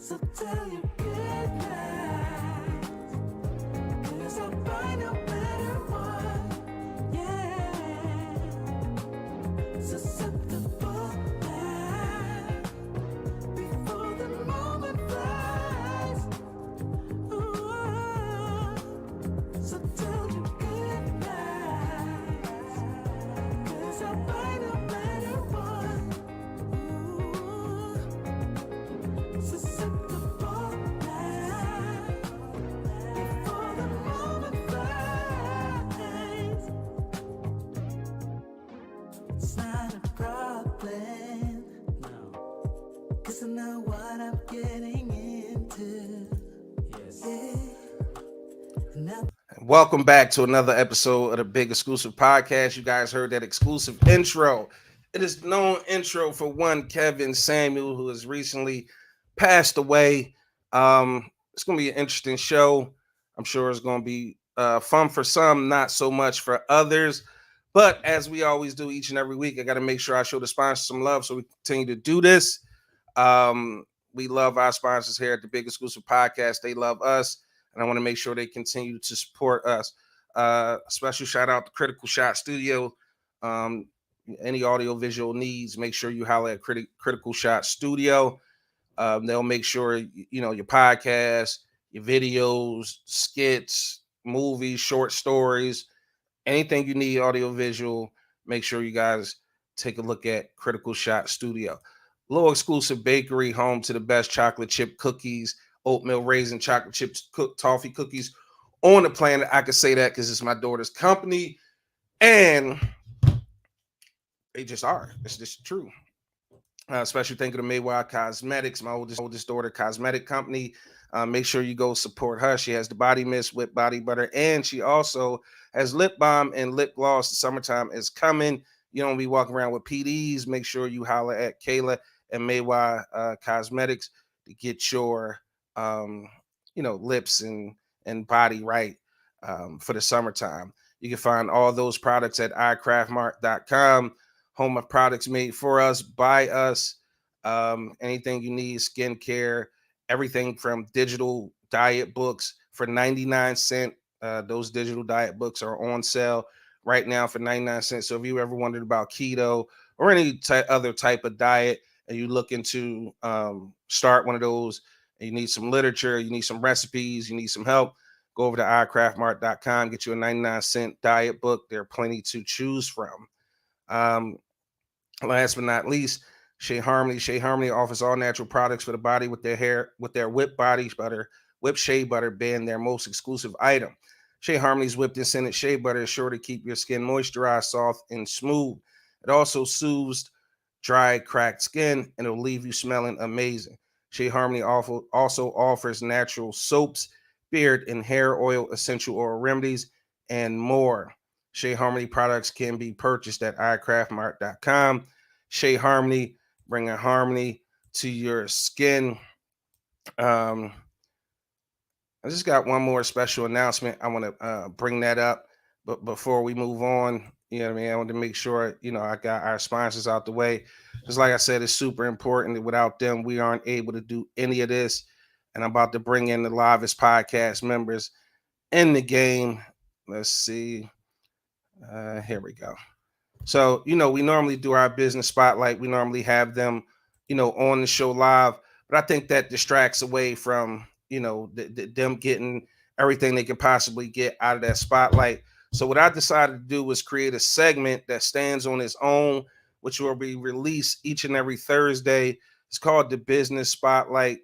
So tell your good lies, 'cause I'll buy no matter what. Yeah. Susceptible now, before the moment flies. Ooh. So tell your good lies, 'cause I'll buy no matter what. Ooh. Susceptible now, before the moment flies. It's not a problem, no, 'cause I know what I'm getting into. Yes. Yeah. Now Welcome back to another episode of the Big Exclusive Podcast. You guys heard that exclusive intro. It is the known intro for one Kevin Samuel, who has recently passed away. It's going to be an interesting show. I'm sure it's going to be fun for some, not so much for others. But as we always do each and every week, I got to make sure I show the sponsors some love so we continue to do this. We love our sponsors here at the Big Exclusive Podcast. They love us, and I want to make sure they continue to support us. Special shout out to Critical Shot Studio. Um, any audio visual needs, make sure you holler at Critical Shot Studio. They'll make sure your podcast, your videos, skits, movies, short stories, anything you need audio visual. Make sure you guys take a look at Critical Shot Studio. Little exclusive bakery, home to the best chocolate chip cookies, oatmeal raisin chocolate chip toffee cookies on the planet. I can say that because it's my daughter's company, and they just are. It's just true. Especially thinking of Mayweather Cosmetics, my oldest daughter cosmetic company. Make sure you go support her. She has the body mist with body butter, and she also has lip balm and lip gloss. The summertime is coming. You don't be walking around with PDs. Make sure you holler at Kayla and Mayweather Cosmetics to get your lips and body right for the summertime. You can find all those products at iCraftMart.com. Home of products made for us, by us. Anything you need, skincare, everything from digital diet books for 99 cents. Those digital diet books are on sale right now for 99 cents. So if you ever wondered about keto or any other type of diet and you looking to start one of those and you need some literature, you need some recipes, you need some help, go over to iCraftMart.com, get you a 99-cent diet book. There are plenty to choose from. Last but not least, Shea Harmony. Shea Harmony offers all natural products for the body with their hair, with their whipped body butter, whipped shea butter being their most exclusive item. Shea Harmony's whipped and scented shea butter is sure to keep your skin moisturized, soft, and smooth. It also soothes dry, cracked skin, and it'll leave you smelling amazing. Shea Harmony also offers natural soaps, beard and hair oil, essential oil remedies, and more. Shea Harmony products can be purchased at iCraftMart.com. Shea Harmony, bringing harmony to your skin. Um, I just got one more special announcement. I want to bring that up. But before we move on, I mean, I want to make sure, I got our sponsors out the way. Just like I said, it's super important that without them, we aren't able to do any of this. And I'm about to bring in the Livest podcast members in the game. Let's see. Here we go. So, we normally do our business spotlight. We normally have them, on the show live. But I think that distracts away from, them getting everything they can possibly get out of that spotlight. So what I decided to do was create a segment that stands on its own, which will be released each and every Thursday. It's called the Business Spotlight.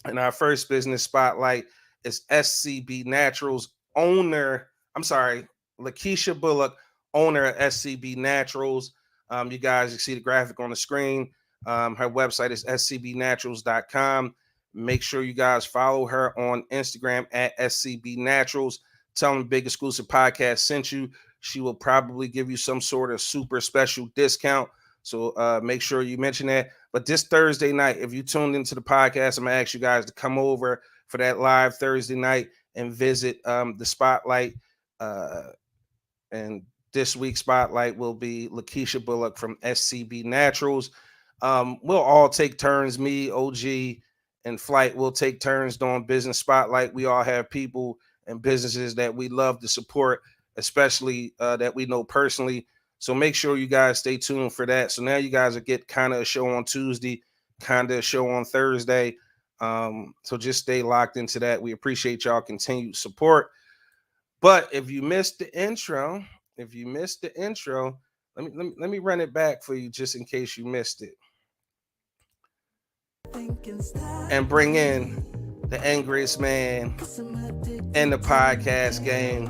And our first business spotlight is SCB Naturals owner. I'm sorry, Lakeisha Bullock, owner of SCB Naturals. You guys, you see the graphic on the screen. Her website is scbnaturals.com. Make sure you guys follow her on Instagram at SCB Naturals. Tell them Big Exclusive Podcast sent you. She will probably give you some sort of super special discount. So make sure you mention that. But this Thursday night, if you tuned into the podcast, I'm going to ask you guys to come over for that live Thursday night and visit the Spotlight. And this week's Spotlight will be Lakeisha Bullock from SCB Naturals. We'll all take turns, me, OG, in flight. We'll take turns doing business spotlight. We all have people and businesses that we love to support, especially that we know personally. So make sure you guys stay tuned for that. So now you guys will get kind of a show on Tuesday, kind of a show on Thursday. So just stay locked into that. We appreciate y'all continued support. But if you missed the intro, let me run it back for you just in case you missed it. And bring in the angriest man in the podcast game,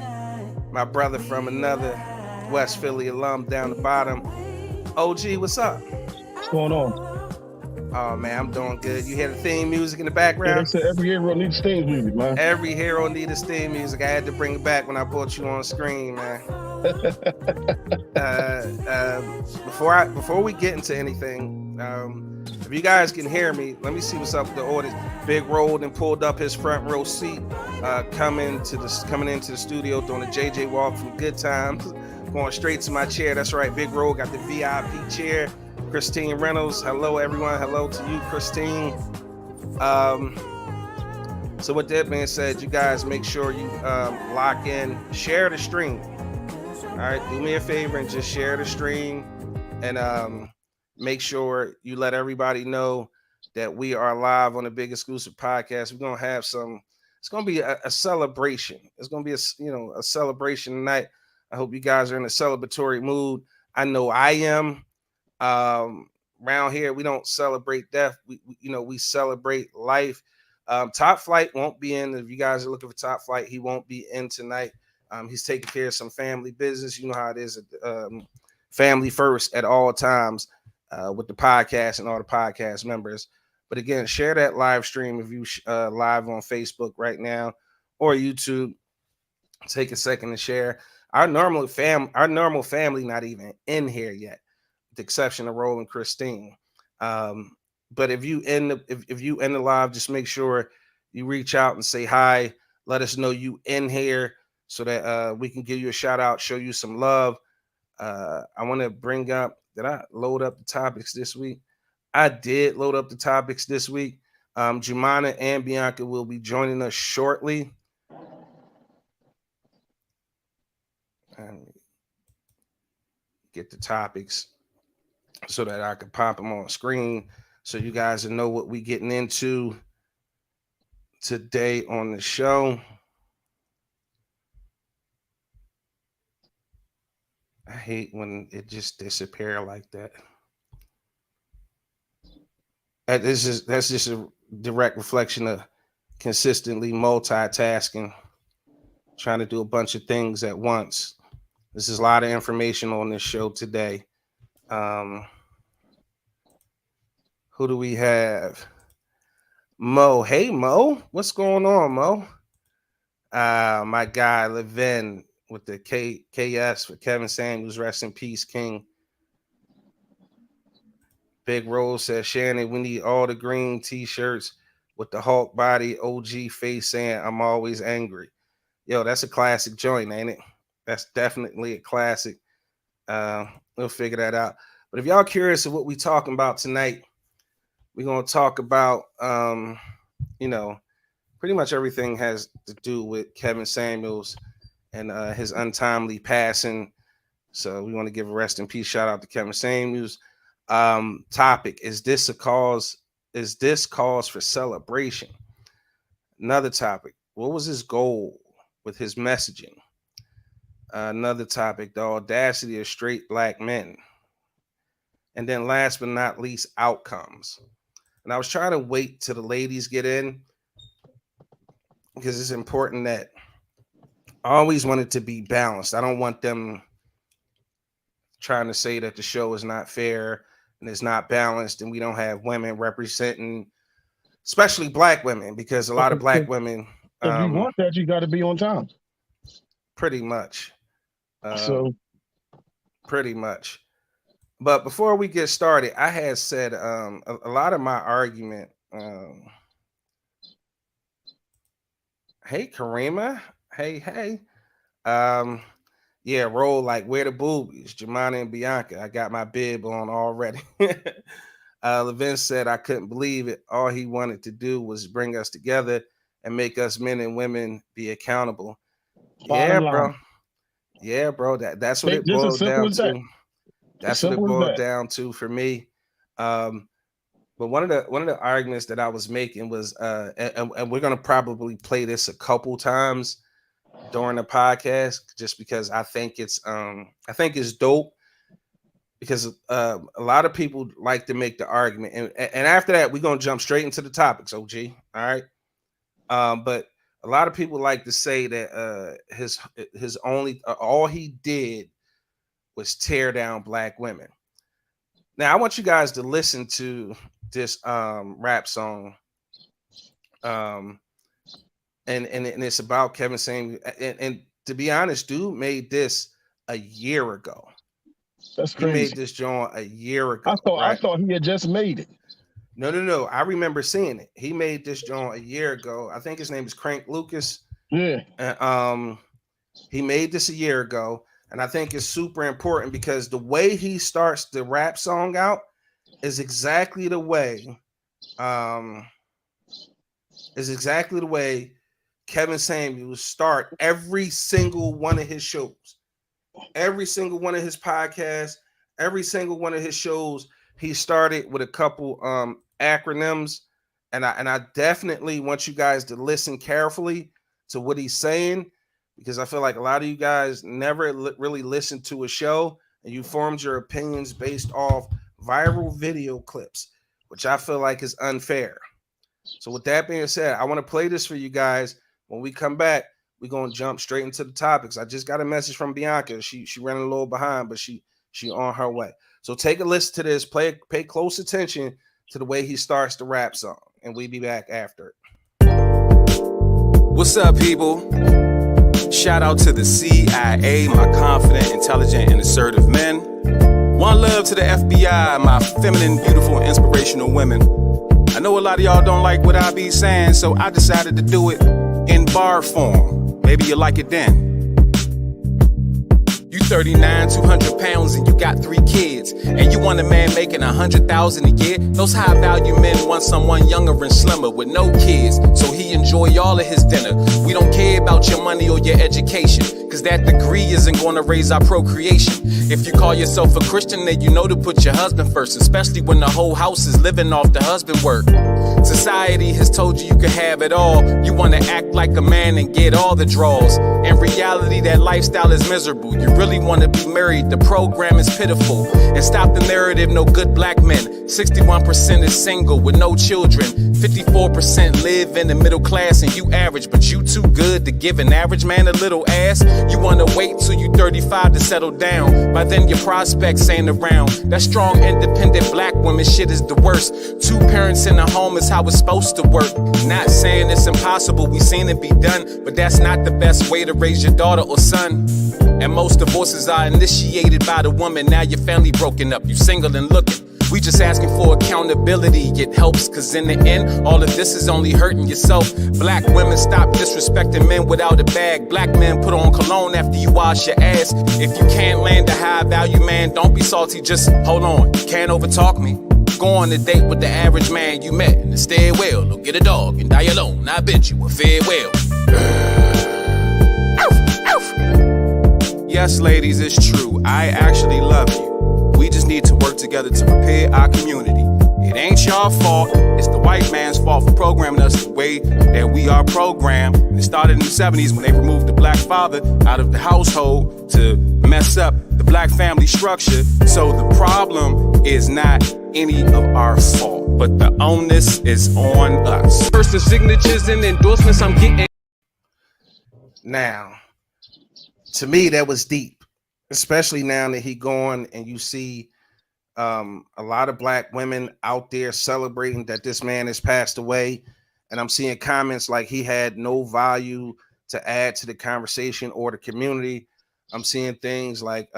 my brother from another West Philly alum down the bottom. OG, what's up? What's going on? Oh man, I'm doing good. You hear the theme music in the Yeah, background? they said every hero needs theme music, man. Every hero needs theme music. I had to bring it back when I brought you on screen, man. Before we get into anything, if you guys can hear me, let me see what's up with the audience. Big Roll and pulled up his front row seat, coming into the studio, doing a JJ walk from Good Times, going straight to my chair. That's right, Big Roll got the VIP chair. Christine Reynolds, hello everyone. Hello to you, Christine. So with that being said, you guys make sure you lock in, share the stream. All right, do me a favor and just share the stream, and make sure you let everybody know that we are live on the Big Exclusive Podcast. We're gonna have some. It's gonna be a celebration. It's gonna be a celebration tonight. I hope you guys are in a celebratory mood. I know I am. Around here, we don't celebrate death. We celebrate life. Top Flight won't be in. If you guys are looking for Top Flight, he won't be in tonight. He's taking care of some family business. You know how it is. Family first at all times with the podcast and all the podcast members. But again, share that live stream if you live on Facebook right now or YouTube. Take a second to share. Our normal family not even in here yet, with the exception of Roll and Christine. But if you end the live, just make sure you reach out and say hi. Let us know you in here so that we can give you a shout out, show you some love. I want to bring up. Did I load up the topics this week? I did load up the topics this week. Jumaanah and Bianca will be joining us shortly. And get the topics so that I can pop them on screen so you guys know what we getting into today on the show. I hate when it just disappears like that. That's just a direct reflection of consistently multitasking, trying to do a bunch of things at once. This is a lot of information on this show today. Who do we have? Mo. Hey, Mo. What's going on, Mo? My guy, Levin, with the KS for Kevin Samuels. Rest in peace, King. Big Rose says, Shannon, we need all the green t-shirts with the Hulk body OG face saying, I'm always angry. Yo, that's a classic joint, ain't it? That's definitely a classic. We'll figure that out. But if y'all curious of what we talking about tonight, we're going to talk about, pretty much everything has to do with Kevin Samuels and his untimely passing. So we want to give a rest in peace shout out to Kevin Samuels. Topic, is this cause for celebration? Another topic, what was his goal with his messaging? Another topic, the audacity of straight black men. And then last but not least, outcomes. And I was trying to wait till the ladies get in because it's important that I always want it to be balanced. I don't want them trying to say that the show is not fair and it's not balanced and we don't have women representing, especially black women, because a lot of black women. If you want that, you got to be on time. Pretty much. Pretty much. But before we get started, I had said a lot of my argument. Hey, Karima. Hey. Yeah, Roll like where the boobies, Jumaanah and Bianca. I got my bib on already. Levin said, I couldn't believe it. All he wanted to do was bring us together and make us men and women be accountable. Yeah, Bottom line. bro. Yeah, bro. That's what it Just as boiled simple down as that. to. As That's what it simple as boiled that. down to for me. But one of the arguments that I was making was, and we're gonna probably play this a couple times during the podcast, just because I think it's dope, because a lot of people like to make the argument, and after that we're gonna jump straight into the topics. OG, all right. But a lot of people like to say that his only all he did was tear down black women. Now I want you guys to listen to this rap song, um, and it's about Kevin saying, and to be honest, dude made this a year ago. That's He made crazy. this joint a year I ago, thought I right? thought he had just made it. No, no, no. I remember seeing it. He made this joint a year ago. I think his name is Crank Lucas. Yeah. And, he made this a year ago, and I think it's super important because the way he starts the rap song out is exactly the way, um, Kevin Samuels start every single one of his shows, every single one of his podcasts, every single one of his shows. He started with a couple acronyms, and I definitely want you guys to listen carefully to what he's saying, because I feel like a lot of you guys never really listened to a show, and you formed your opinions based off viral video clips, which I feel like is unfair. So with that being said, I want to play this for you guys. When we come back, we're gonna jump straight into the topics. I just got a message from Bianca. She ran a little behind, but she on her way. So take a listen to this. Pay close attention to the way he starts the rap song, and we be back after it. What's up, people? Shout out to the CIA, my confident, intelligent, and assertive men. One love to the FBI, my feminine, beautiful, inspirational women. I know a lot of y'all don't like what I be saying, so I decided to do it in bar form. Maybe you like it then. You 39, 200 pounds, and you got 3 kids, and you want a man making 100,000 a year. Those high value men want someone younger and slimmer with no kids, so he enjoy all of his dinner. We don't care about your money or your education, cause that degree isn't gonna raise our procreation. If you call yourself a Christian, then you know to put your husband first, especially when the whole house is living off the husband work. Society has told you can have it all. You wanna act like a man and get all the draws. In reality, that lifestyle is miserable. You really wanna be married, the program is pitiful. And stop the narrative, no good black men. 61% is single with no children. 54% live in the middle class, and you average, but you too good to give an average man a little ass. You wanna wait till you 35 to settle down. By then your prospects ain't around. That strong, independent black woman shit is the worst. 2 parents in a home is how it's supposed to work. Not saying it's impossible, we seen it be done, but that's not the best way to raise your daughter or son. And most divorces are initiated by the woman. Now your family broken up, you single and looking. We just asking for accountability. It helps, cause in the end, all of this is only hurting yourself. Black women, stop disrespecting men without a bag. Black men, put on cologne after you wash your ass. If you can't land a high value man, don't be salty, just hold on. You can't overtalk me. Go on a date with the average man you met in the stairwell, or get a dog and die alone. I bid you a farewell. Yes, ladies, it's true. I actually love you. We just need to work together to prepare our community. It ain't y'all fault, it's the white man's fault for programming us the way that we are programmed. And it started in the 70s when they removed the black father out of the household to mess up the black family structure. So the problem is not any of our fault, but the onus is on us. First the signatures and endorsements I'm getting. Now, to me, that was deep, especially now that he gone and you see a lot of black women out there celebrating that this man has passed away. And I'm seeing comments like he had no value to add to the conversation or the community. I'm seeing things like,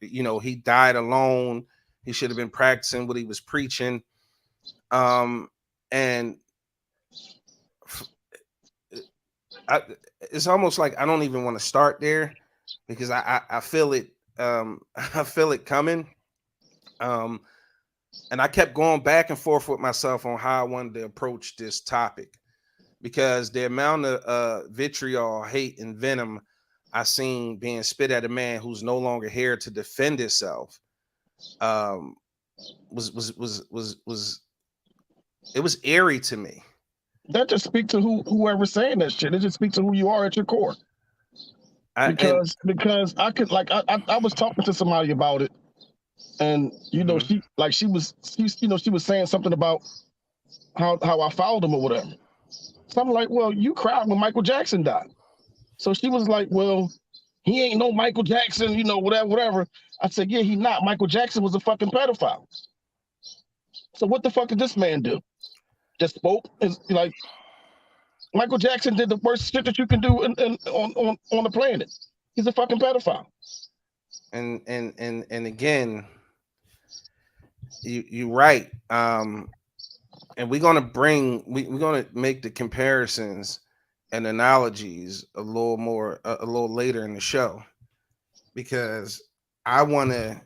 he died alone. He should have been practicing what he was preaching. And it's almost like I don't even want to start there, because I feel it. I feel it coming. And I kept going back and forth with myself on how I wanted to approach this topic because the amount of vitriol, hate, and venom I seen being spit at a man who's no longer here to defend himself um, was it was eerie to me. That just speak to whoever's saying that shit. It just speak to who you are at your core. And Because I could like I was talking to somebody about it, and Mhm. she was saying something about how I followed him or whatever. So I'm like, well, you cried when Michael Jackson died. So she was like, well, he ain't no Michael Jackson, whatever. I said, yeah, he not. Michael Jackson was a fucking pedophile. So what the fuck did this man do? Just spoke? Is like Michael Jackson did the worst shit that you can do on the planet. He's a fucking pedophile. and again, you're right. And we're gonna make the comparisons and analogies a little later in the show because I wanna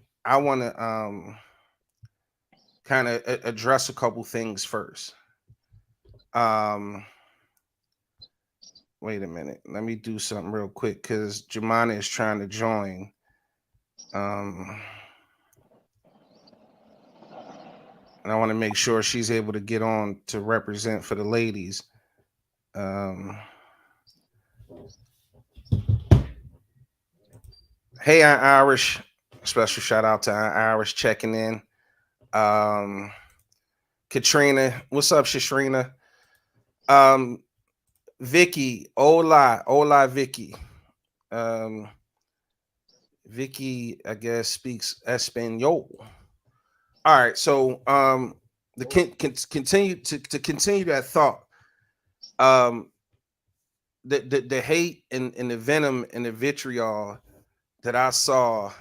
kind of address a couple things first. Um, Wait a minute, let me do something real quick because Jumaanah is trying to join. Um, and I want to make sure she's able to get on to represent for the ladies. Um, hey, Aunt Irish, special shout out to Aunt Irish checking in. Um, Katrina, what's up, Shishrina? Um, Vicky, hola, Vicky. Um, Vicky, I guess, speaks Espanol. All right, so the continue to continue that thought. Um, the hate and the venom and the vitriol that I saw.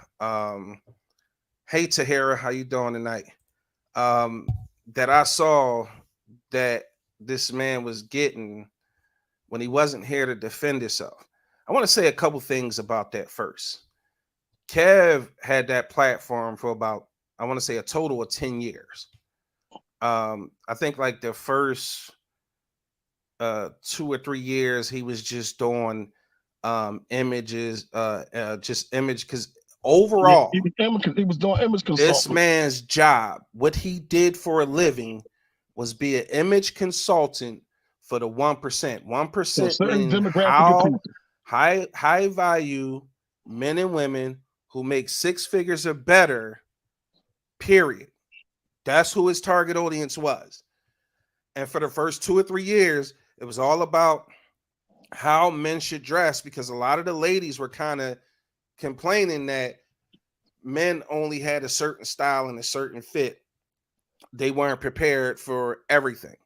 Hey Tahira, how you doing tonight? That I saw that this man was getting when he wasn't here to defend himself. I want to say a couple things about that first. Kev had that platform for about, I want to say, a total of 10 years. I think like the first 2 or 3 years he was just doing images, just image because Yeah, overall he was doing image this consulting. man's job, what he did for a living, was be an image consultant for the 1%. For a 1% certain meaning demographic of how people. high value men and women who make six figures or better, period. That's who his target audience was. And for the first 2 or 3 years, it was all about how men should dress because a lot of the ladies were kind of complaining that men only had a certain style and a certain fit. They weren't prepared for everything.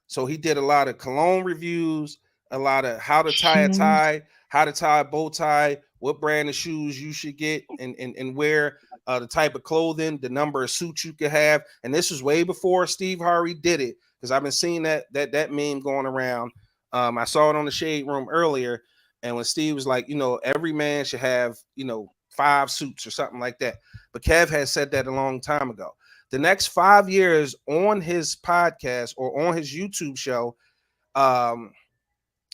So he did a lot of cologne reviews, a lot of how to tie a Shoes. tie, how to tie a bow tie, what brand of shoes you should get and wear, the type of clothing, the number of suits you could have. And this was way before Steve Harvey did it because I've been seeing that meme going around. I saw it on the Shade Room earlier, and when Steve was like, every man should have 5 suits or something like that. But Kev had said that a long time ago. The next 5 years on his podcast or on his YouTube show.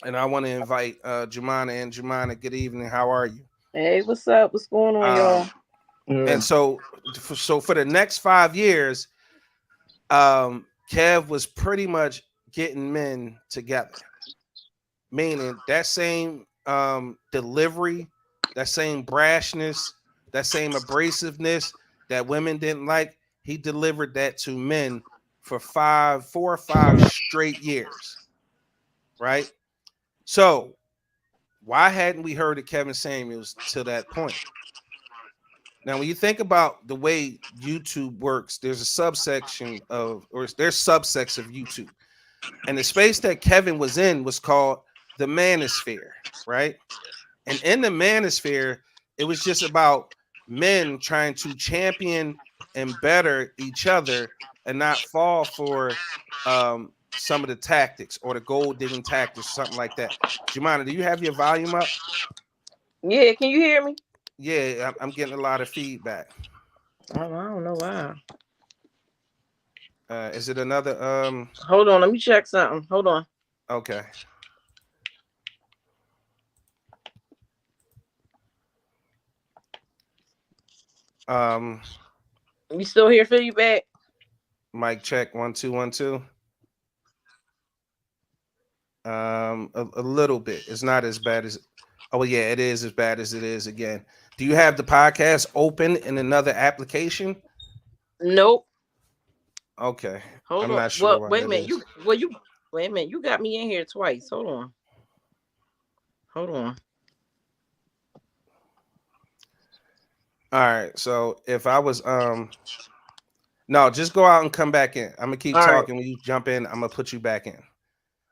And I want to invite Jumaanah and Jumaanah. Good evening. How are you? Hey, what's up? What's going on, y'all? Yeah. And so for the next 5 years, Kev was pretty much getting men together, meaning that same delivery, that same brashness, that same abrasiveness that women didn't like. He delivered that to men for 4 or 5 straight years, right? So why hadn't we heard of Kevin Samuels to that point? Now, when you think about the way YouTube works, there's a subsection of, or there's subsects of YouTube. And the space that Kevin was in was called the manosphere, right? And in the manosphere, it was just about men trying to champion and better each other and not fall for some of the tactics or the gold digging tactics or something like that. Jumaanah, do you have your volume up? Yeah, can you hear me? Yeah, I'm getting a lot of feedback. I don't know why. Is it another? Hold on, let me check something. Hold on. Okay. Um, You still here? Feedback? mic check 1 2 1 2. A little bit. It's not as bad as. Oh yeah, it is as bad as it is again. Do you have the podcast open in another application? Nope. Okay, Hold I'm on. not sure Well, why wait a that minute. is. You wait a minute. You got me in here twice. Hold on. Hold on. All right, so if I was no, just go out and come back in. I'm gonna keep All right. talking. When you jump in, I'm gonna put you back in.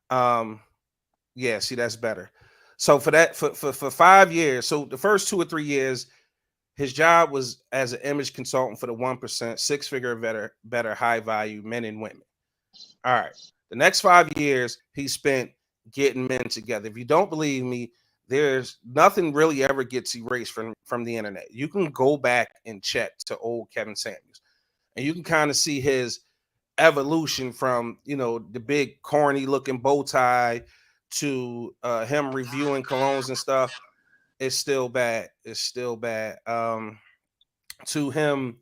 Um, yeah, see that's better. So for that, for 5 years, so the first 2 or 3 years, his job was as an image consultant for the 1%, six-figure better high value men and women. All right. The next 5 years he spent getting men together. If you don't believe me, there's nothing really ever gets erased from the internet. You can go back and check to old Kevin Samuels, and you can kind of see his evolution from the big corny looking bow tie to him reviewing colognes and stuff. It's still bad. It's still bad. To him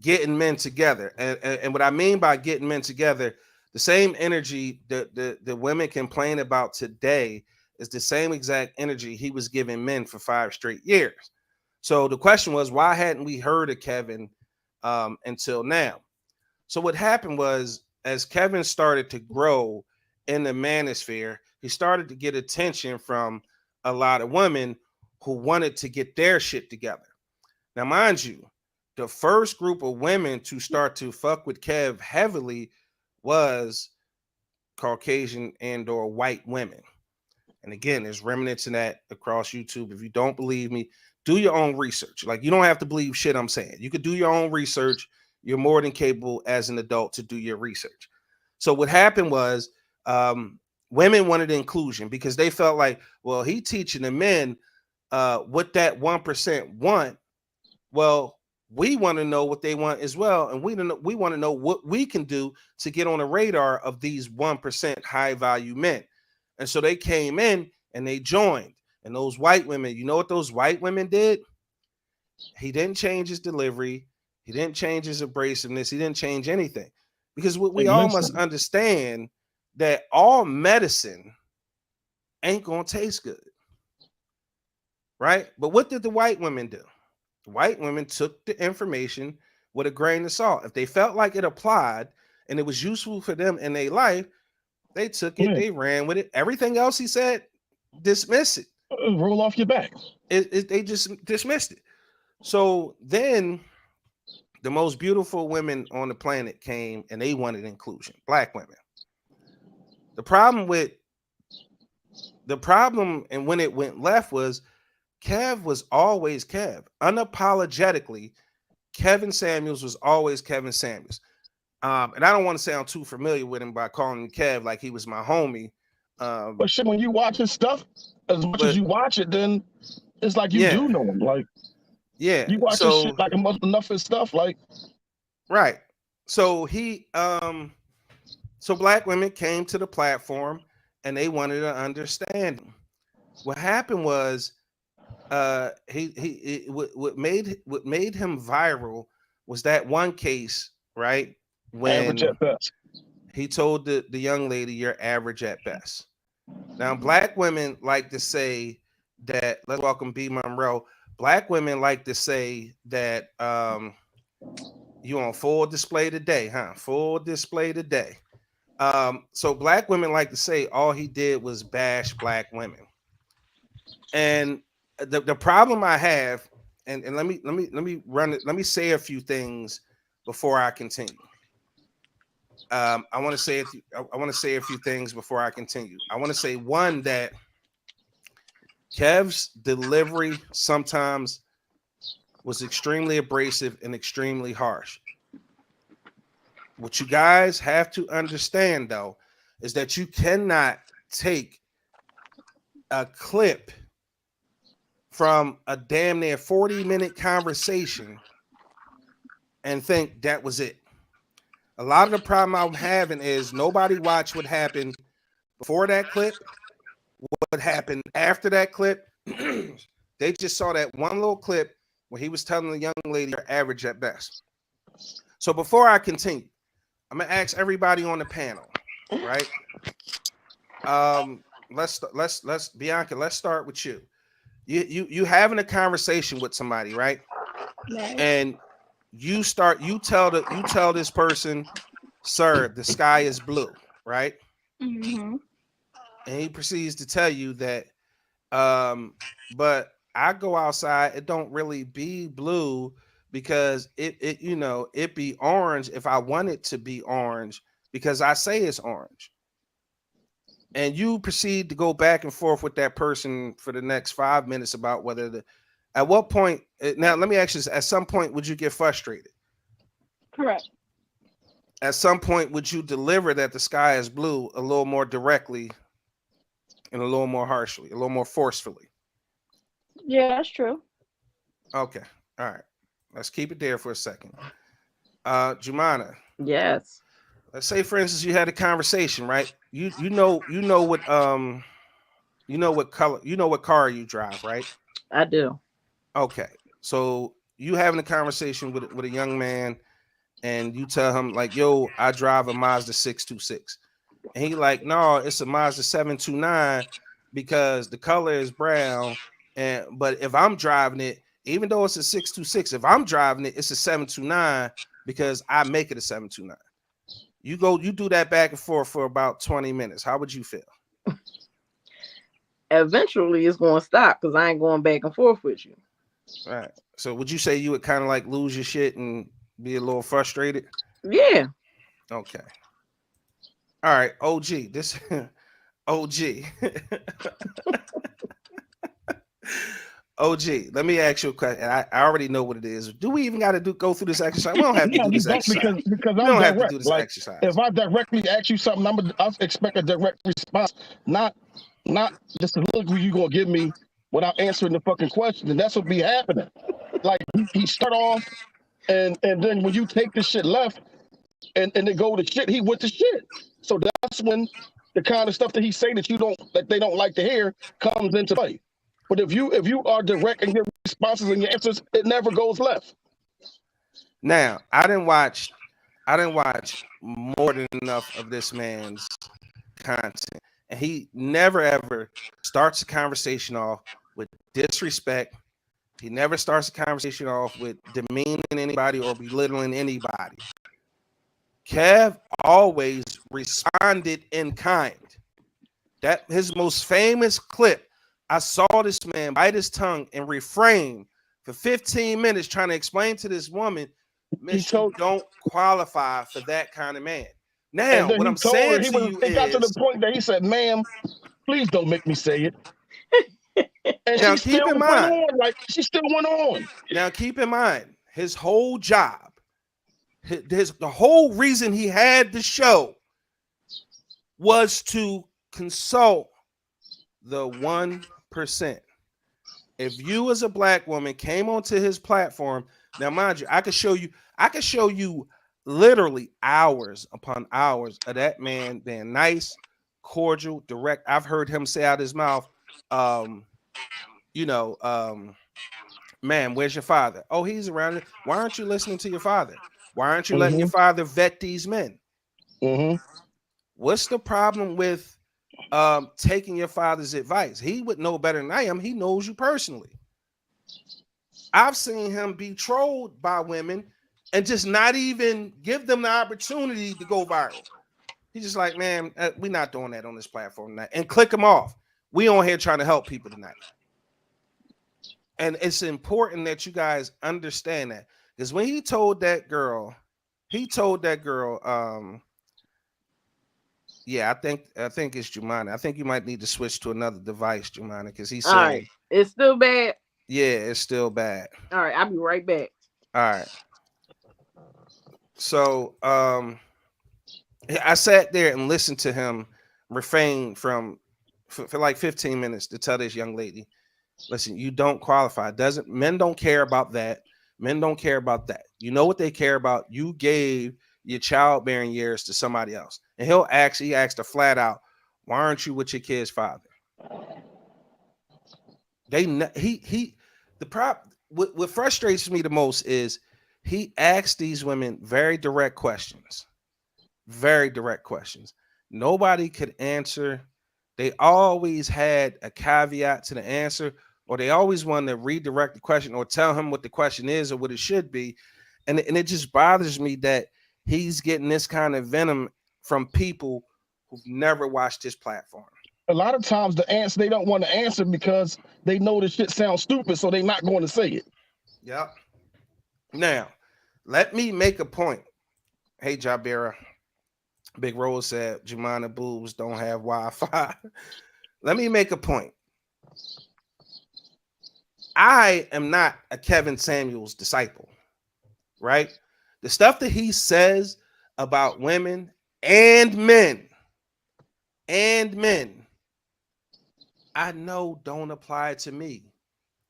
getting men together. And what I mean by getting men together, the same energy that the women complain about today is the same exact energy he was giving men for 5 straight years. So the question was, why hadn't we heard of Kevin until now? So what happened was, as Kevin started to grow in the manosphere, he started to get attention from a lot of women who wanted to get their shit together. Now, mind you, the first group of women to start to fuck with Kev heavily was Caucasian and or white women. And again, there's remnants in that across YouTube. If you don't believe me, do your own research. Like, you don't have to believe shit I'm saying. You could do your own research. You're more than capable as an adult to do your research. So what happened was, women wanted inclusion because they felt like, well, he teaching the men what that 1% want. Well, we want to know what they want as well, and we want to know what we can do to get on the radar of these 1% high value men. And so they came in and they joined. And those white women, you know what those white women did? He didn't change his delivery. He didn't change his abrasiveness. He didn't change anything. Because what we Hey, all must listen. understand, that all medicine ain't gonna taste good. Right? But what did the white women do? The white women took the information with a grain of salt. If they felt like it applied and it was useful for them in their life, they took it, Yeah, they ran with it. Everything else he said, dismiss it. roll off your back. They just dismissed it. So then the most beautiful women on the planet came and they wanted inclusion, black women. The problem and when it went left was Kev was always Kev. Unapologetically, Kevin Samuels was always Kevin Samuels. And I don't want to sound too familiar with him by calling him Kev like he was my homie. But shit, when you watch his stuff, as much as But you watch it, then it's like you yeah, do know him. Like yeah. you watch his shit So like enough of his stuff. Like right. So so black women came to the platform and they wanted to understand him. What happened was what made him viral was that one case, right? average When at best. he told the young lady, you're average at best. Now, black women like to say that, let's welcome B. Monroe. Black women like to say that you on full display today, huh? Full display today. So black women like to say all he did was bash black women. And the problem I have, and let me say a few things before I continue. I want to say I want to say a few things before I continue. I want to say one, that Kev's delivery sometimes was extremely abrasive and extremely harsh. What you guys have to understand, though, is that you cannot take a clip from a damn near 40-minute conversation and think that was it. A lot of the problem I'm having is nobody watched what happened before that clip, what happened after that clip. They just saw that one little clip where he was telling the young lady her average at best. So before I continue, I'm gonna ask everybody on the panel, right? Let's Bianca, let's start with you. You having a conversation with somebody, right? Right. And you tell this person, sir, the sky is blue, right? Mm-hmm. And he proceeds to tell you that but I go outside, it don't really be blue because it be orange if I want it to be orange because I say it's orange. And you proceed to go back and forth with that person for the next 5 minutes about at what point, now let me ask you this, at some point would you get frustrated? Correct. At some point would you deliver that the sky is blue a little more directly and a little more harshly, a little more forcefully? Yeah, that's true. Okay. All right. Let's keep it there for a second. Jumaanah, Yes, let's say for instance you had a conversation, right? You know what color, what car you drive, right? I do. Okay. So you having a conversation with a young man and you tell him like, yo, I drive a Mazda 626. And he like, no, it's a Mazda 729 because the color is brown. But if I'm driving it, even though it's a 626, if I'm driving it, it's a 729 because I make it a 729. You do that back and forth for about 20 minutes. How would you feel? Eventually, it's going to stop because I ain't going back and forth with you. All right. So would you say you would kind of like lose your shit and be a little frustrated? Yeah. Okay. All right. OG. This OG. OG, let me ask you a question. I already know what it is. Do we even got to go through this exercise? We don't have to Yeah, do you this don't exercise. because We I'm don't have to direct. do this Like exercise. if I directly ask you something, I expect a direct response, not just a look you gonna give me without answering the fucking question, and that's what be happening. Like he start off, and then when you take the shit left, and then go to shit, he went to shit. So that's when the kind of stuff that he say that they don't like to hear comes into play. But if you are direct and your responses and your answers, it never goes left. Now, I didn't watch more than enough of this man's content. And he never ever starts a conversation off with disrespect. He never starts a conversation off with demeaning anybody or belittling anybody. Kev always responded in kind. That his most famous clip. I saw this man bite his tongue and refrain for 15 minutes trying to explain to this woman, Miss, you don't qualify for that kind of man. Now, what I'm saying to you it got to the is, point that he said, ma'am, please don't make me say it. And now she keep still in went mind, on, like she still went on. now keep in mind, his whole job, the whole reason he had the show was to consult the 1%. If you as a black woman came onto his platform, now mind you, I could show you literally hours upon hours of that man being nice, cordial, direct. I've heard him say out his mouth, you know, man, where's your father? Oh, he's around. Why aren't you listening to your father? Why aren't you letting your father vet these men? What's the problem with taking your father's advice? He would know better than I am. He knows you personally. I've seen him be trolled by women and just not even give them the opportunity to go viral. He's just like, man, we're not doing that on this platform tonight, and click them off. We on here trying to help people tonight. And it's important that you guys understand that, because when he told that girl, yeah, I think it's Jumaanah. I think you might need to switch to another device, Jumaanah, because he said, all right, it's still bad. Yeah, it's still bad. All right, I'll be right back. All right. So I sat there and listened to him refrain for like 15 minutes to tell this young lady, listen, you don't qualify. Men don't care about that. Men don't care about that. You know what they care about? You gave your childbearing years to somebody else. And he asked her flat out, why aren't you with your kid's father? What frustrates me the most is he asked these women very direct questions. Very direct questions. Nobody could answer. They always had a caveat to the answer, or they always wanted to redirect the question or tell him what the question is or what it should be. And it just bothers me that he's getting this kind of venom from people who've never watched his platform. A lot of times the answer they don't want to answer because they know the shit sounds stupid, so they're not going to say it. Yep. Now, let me make a point. Hey, Jabera. Big Rose said Jumaanah boobs don't have Wi-Fi. Let me make a point. I am not a Kevin Samuels disciple, right? The stuff that he says about women and men, I know don't apply to me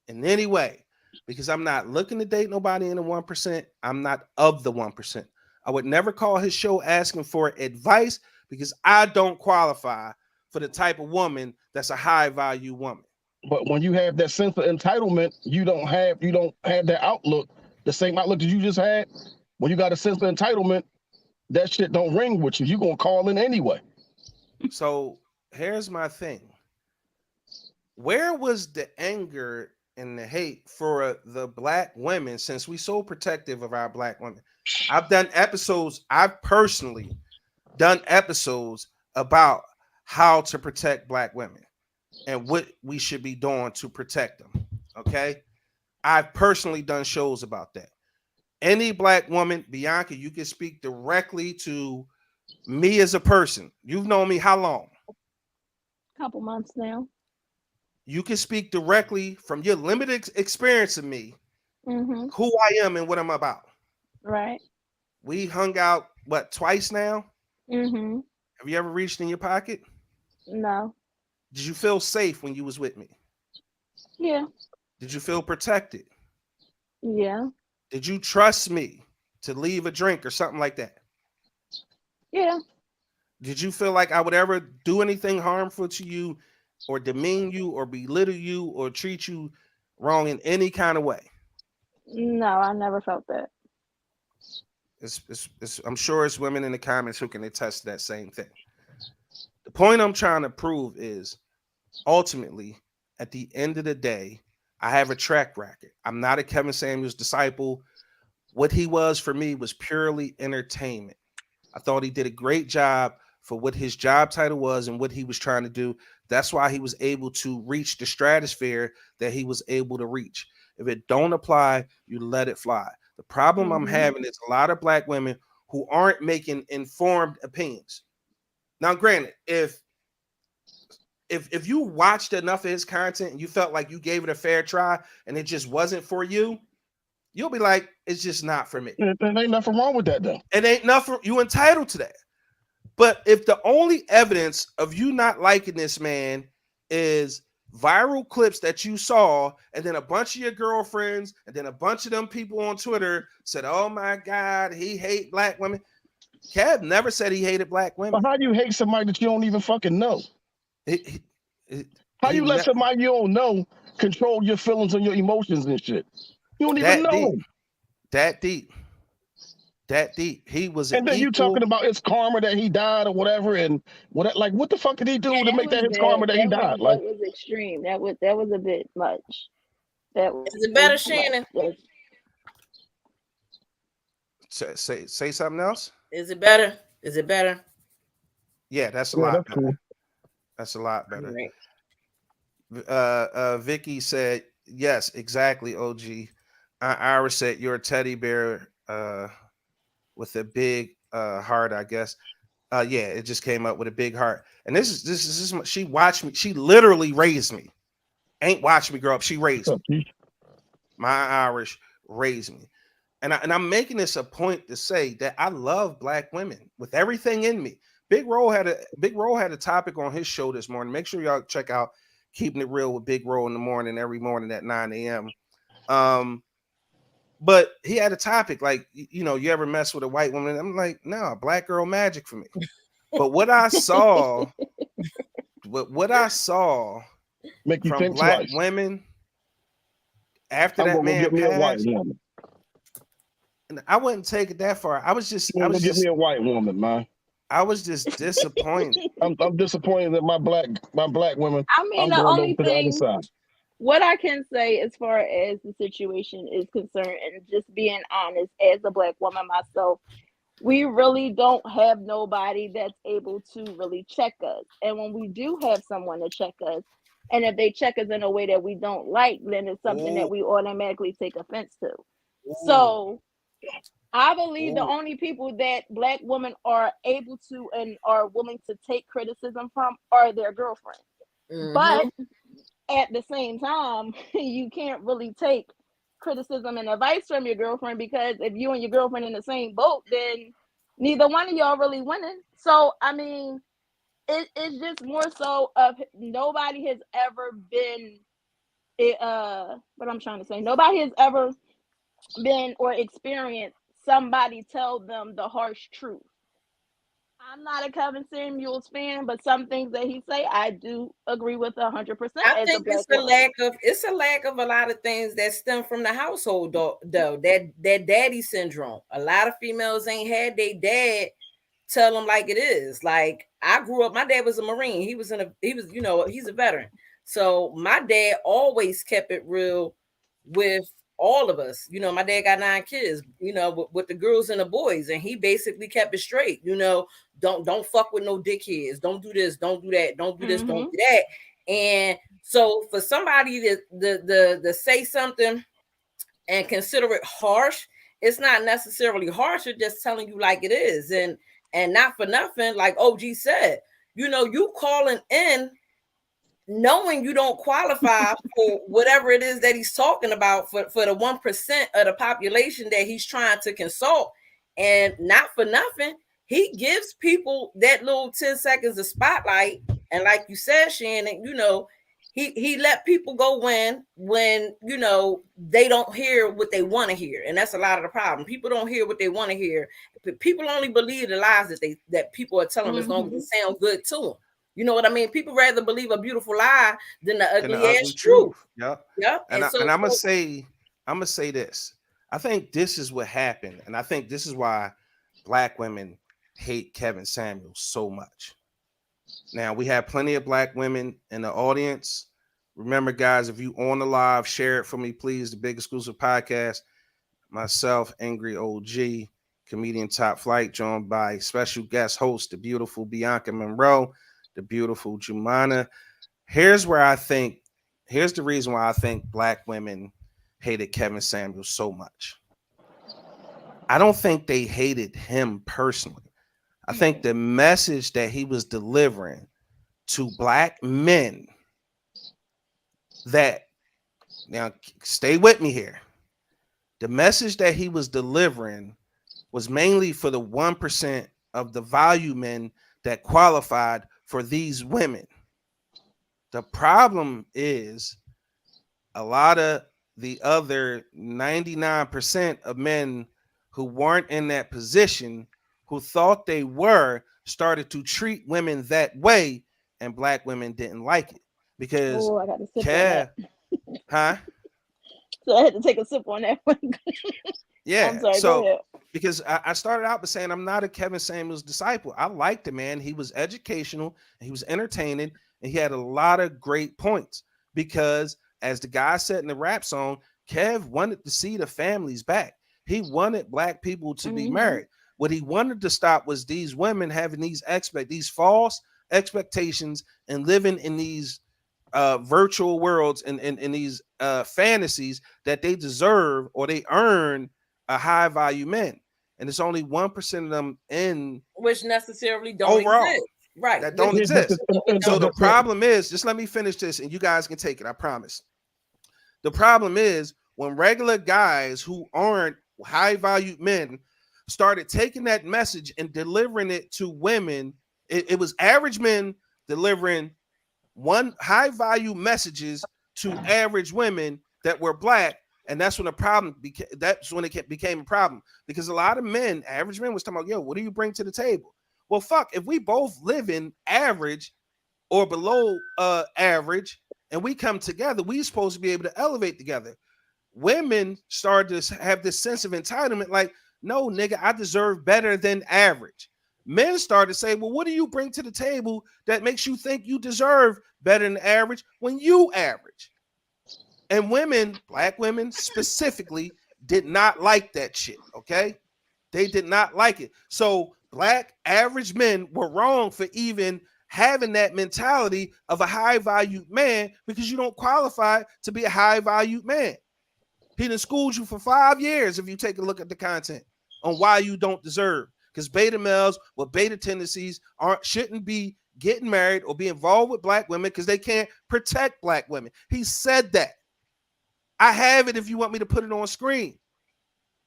in any way because I'm not looking to date nobody in the 1%. I'm not of the 1%. I would never call his show asking for advice because I don't qualify for the type of woman that's a high value woman. But when you have that sense of entitlement, you don't have that outlook, the same outlook that you just had. When you got a sense of entitlement, that shit don't ring with you. You gonna call in anyway. So here's my thing. Where was the anger and the hate for the black women since we so protective of our black women? I've personally done episodes about how to protect black women and what we should be doing to protect them. Okay. I've personally done shows about that. Any black woman, Bianca, you can speak directly to me as a person. You've known me how long? Couple months now. You can speak directly from your limited experience of me, Mm-hmm. who I am and what I'm about. Right. We hung out, twice now? Mm-hmm. Have you ever reached in your pocket? No. Did you feel safe when you was with me? Yeah. Did you feel protected? Yeah. Did you trust me to leave a drink or something like that? Yeah. Did you feel like I would ever do anything harmful to you or demean you or belittle you or treat you wrong in any kind of way? No, I never felt that. I'm sure it's women in the comments who can attest to that same thing. The point I'm trying to prove is ultimately, at the end of the day, I have a track record. I'm not a Kevin Samuels disciple. What he was for me was purely entertainment. I thought he did a great job for what his job title was and what he was trying to do. That's why he was able to reach the stratosphere that he was able to reach. If it don't apply, you let it fly. The problem I'm having is a lot of black women who aren't making informed opinions. Now, granted, if you watched enough of his content and you felt like you gave it a fair try and it just wasn't for you, you'll be like, it's just not for me. There ain't nothing wrong with that, though. It ain't nothing. You entitled to that. But if the only evidence of you not liking this man is viral clips that you saw, and then a bunch of your girlfriends, and then a bunch of them people on Twitter said, "Oh my God, he hate black women." Kev never said he hated black women. But how do you hate somebody that you don't even fucking know? How you let ne- somebody you don't know control your feelings and your emotions and shit? You don't even that know. deep, that deep, that deep. He was an And then you equal. talking about it's karma that he died or whatever, and what the fuck did he do Yeah, to make that his was karma that he bad. died? Like, That was extreme. That was a bit much. That was Is it better, much. Shannon? Say something else. Is it better? Is it better? Yeah, that's a yeah, lot that's better. cool. That's a lot better. Right. Vicky said, yes, exactly, OG. Iris said, you're a teddy bear with a big heart, I guess. Yeah, it just came up with a big heart. And this is she watched me. She literally raised me. Ain't watched me grow up. She raised me. My Irish raised me. And I'm making this a point to say that I love black women with everything in me. Big Ro had a topic on his show this morning. Make sure y'all check out Keeping It Real with Big Ro in the morning, every morning at 9 a.m. But he had a topic like, you know, you ever mess with a white woman? I'm like, no, black girl magic for me. But what I saw Make you from think black twice. women after I'm that gonna go man get me a white passed, woman. and I wouldn't take it that far. I'm gonna go get me a white woman, man. I was just disappointed. I'm disappointed that my black women. I mean, I'm the going over only to the other thing side. what I can say as far as the situation is concerned, and just being honest, as a black woman myself, we really don't have nobody that's able to really check us. And when we do have someone to check us, and if they check us in a way that we don't like, then it's something Ooh, that we automatically take offense to. ooh, So I believe the ooh. only people that black women are able to and are willing to take criticism from are their girlfriends. But at the same time, you can't really take criticism and advice from your girlfriend, because if you and your girlfriend in the same boat, then neither one of y'all really winning. So I mean, it's just more so of nobody has ever been what I'm trying to say. Nobody has ever been or experienced somebody tell them the harsh truth. I'm not a Kevin Samuels fan, but some things that he say, I do agree with 100% I as a think black it's a woman. lack of a lot of things that stem from the household though. That daddy syndrome. A lot of females ain't had their dad tell them like it is. Like I grew up, my dad was a Marine. He was you know, he's a veteran. So my dad always kept it real with all of us. You know, my dad got 9 kids, you know, with the girls and the boys, and he basically kept it straight. You know, don't fuck with no dickheads. Don't do this, don't do that, don't do this, don't do that. And so for somebody to say something and consider it harsh, it's not necessarily harsh, it's just telling you like it is. And not for nothing, like OG said, you know, you calling in knowing you don't qualify for whatever it is that he's talking about for the 1% of the population that he's trying to consult. And not for nothing, he gives people that little 10 seconds of spotlight. And like you said, Shannon, you know, he let people go when you know they don't hear what they want to hear. And that's a lot of the problem. People don't hear what they want to hear. People only believe the lies that people are telling them as long as it sounds good to them. You know what I mean? People rather believe a beautiful lie than the ugly ass truth. Yep. Yep. And I'm gonna say this. I think this is what happened, and I think this is why black women hate Kevin Samuels so much. Now we have plenty of black women in the audience. Remember, guys, if you on the live, share it for me, please. The Big Exclusive Podcast. Myself, Angry OG, comedian Top Flight, joined by special guest host, the beautiful Bianca Monroe, the beautiful Jumaanah. Here's the reason why I think black women hated Kevin Samuels so much. I don't think they hated him personally. I think the message that he was delivering to black men, that, now stay with me here, the message that he was delivering was mainly for the 1% of the value men that qualified for these women. The problem is a lot of the other 99% of men who weren't in that position, who thought they were, started to treat women that way, and black women didn't like it because Oh, I got to sip on Kev, that. So I had to take a sip on that one. Yeah. I'm sorry, So go ahead. because I started out by saying I'm not a Kevin Samuels disciple. I liked the man. He was educational, and he was entertaining, and he had a lot of great points. Because as the guy said in the rap song, Kev wanted to see the families back. He wanted black people to be married. What he wanted to stop was these women having these false expectations and living in these virtual worlds and in these fantasies that they deserve or they earn a high value man. And it's only 1% of them in which necessarily don't overall exist. Right. that don't Yeah, exist. So the that's problem is, just let me finish this and you guys can take it, I promise. The problem is when regular guys who aren't high value men started taking that message and delivering it to women, it was average men delivering one high value messages to average women that were black, And that's when the problem became. That's when it became a problem, because a lot of men, average men, was talking about, yo, what do you bring to the table? Well, fuck, if we both live in average or below average, and we come together, we supposed to be able to elevate together. Women started to have this sense of entitlement, like, no, nigga, I deserve better than average. Men started to say, well, what do you bring to the table that makes you think you deserve better than average when you average? And women, black women specifically, did not like that shit, okay? They did not like it. So black average men were wrong for even having that mentality of a high valued man, because you don't qualify to be a high valued man. He done schooled you for 5 years if you take a look at the content on why you don't deserve. Because beta males with beta tendencies shouldn't be getting married or be involved with black women because they can't protect black women. He said that. I have it if you want me to put it on screen.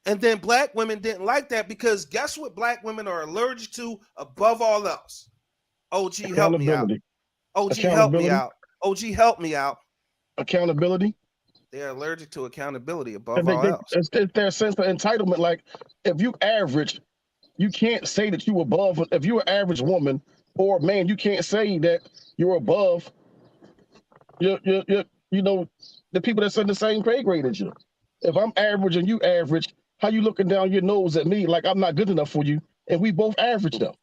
And then black women didn't like that, because guess what black women are allergic to above all else? OG, help me out. OG, help me out. OG, help me out. Accountability. They're allergic to accountability above all else. It's their sense of entitlement. Like, if you average, you can't say that you above. If you're an average woman or man, you can't say that you're above. You know, the people that's in the same pay grade as you. If I'm average and you average, how you looking down your nose at me like I'm not good enough for you, and we both average though?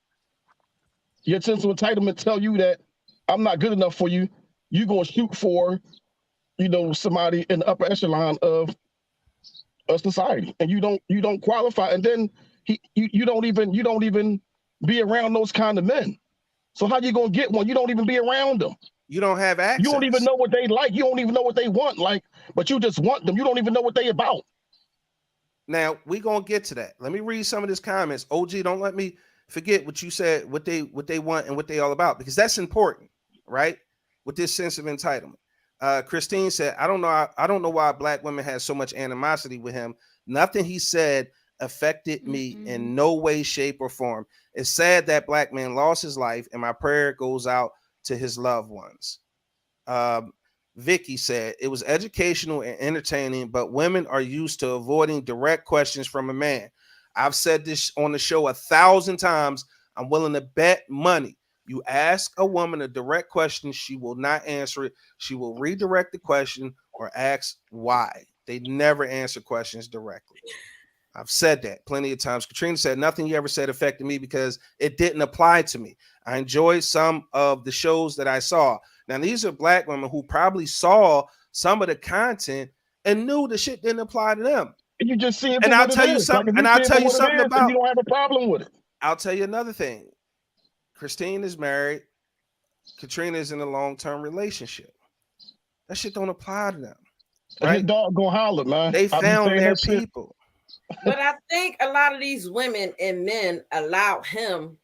Your sense of entitlement tell you that I'm not good enough for you. You're gonna shoot for, somebody in the upper echelon of society, and you don't qualify, and then you don't even be around those kind of men. So how you gonna get one? You don't even be around them. You don't have access. You don't even know what they like. You don't even know what they want, like, but you just want them. You don't even know what they about. Now we gonna get to that. Let me read some of these comments. OG, don't let me forget what you said, what they want and what they all about, because that's important, right? With this sense of entitlement. Christine said, I don't know why black women had so much animosity with him. Nothing he said affected me in no way, shape, or form. It's sad that black man lost his life, and my prayer goes out to his loved ones. Vicky said, it was educational and entertaining, but women are used to avoiding direct questions from a man. I've said this on the show 1,000 times. I'm willing to bet money. You ask a woman a direct question, she will not answer it. She will redirect the question or ask why. They never answer questions directly. I've said that plenty of times. Katrina said, nothing you ever said affected me because it didn't apply to me. I enjoyed some of the shows that I saw. Now, these are black women who probably saw some of the content and knew the shit didn't apply to them. You just see it. And I'll tell you something. And I'll tell you something about. You don't have a problem with it. I'll tell you another thing. Christine is married. Katrina is in a long-term relationship. That shit don't apply to them. Right? His dog gonna holler, man. They found their people. But I think a lot of these women and men allow him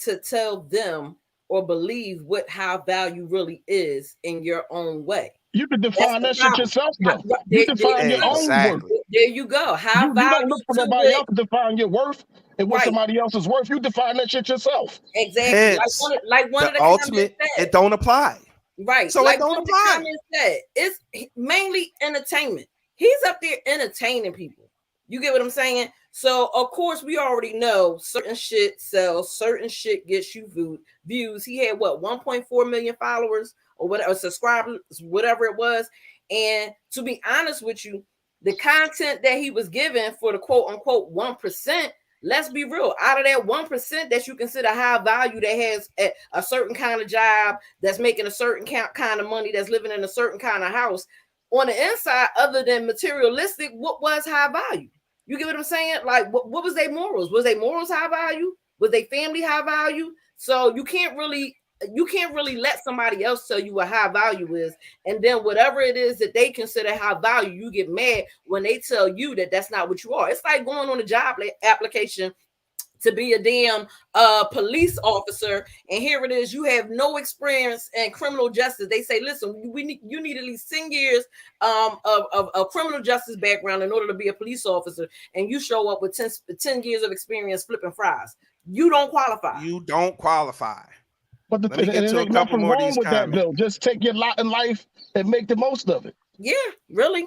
to tell them or believe what high value really is in your own way. You can define that shit yourself, though. You define your own worth. There you go. High value. You don't look for nobody else to define your worth and what somebody else is worth. You define that shit yourself. Exactly. Hence, like one of the ultimate, it don't apply. Right. So like it don't apply. Said, it's mainly entertainment. He's up there entertaining people. You get what I'm saying? So of course we already know certain shit sells, certain shit gets you views. He had 1.4 million followers or whatever, subscribers, whatever it was. And to be honest with you, the content that he was given for the quote unquote 1%, let's be real, out of that 1% that you consider high value, that has a certain kind of job, that's making a certain kind of money, that's living in a certain kind of house, on the inside, other than materialistic, what was high value? You get what I'm saying? Like, what was their morals? Was their morals high value? Was their family high value? So you can't really let somebody else tell you what high value is, and then whatever it is that they consider high value, you get mad when they tell you that that's not what you are. It's like going on a job application to be a damn police officer, and here it is, you have no experience in criminal justice. They say, listen, you need at least 10 years of criminal justice background in order to be a police officer, and you show up with 10 years of experience flipping fries. You don't qualify. You don't qualify. But there's nothing wrong with that, Bill. Just take your lot in life and make the most of it. Yeah, really.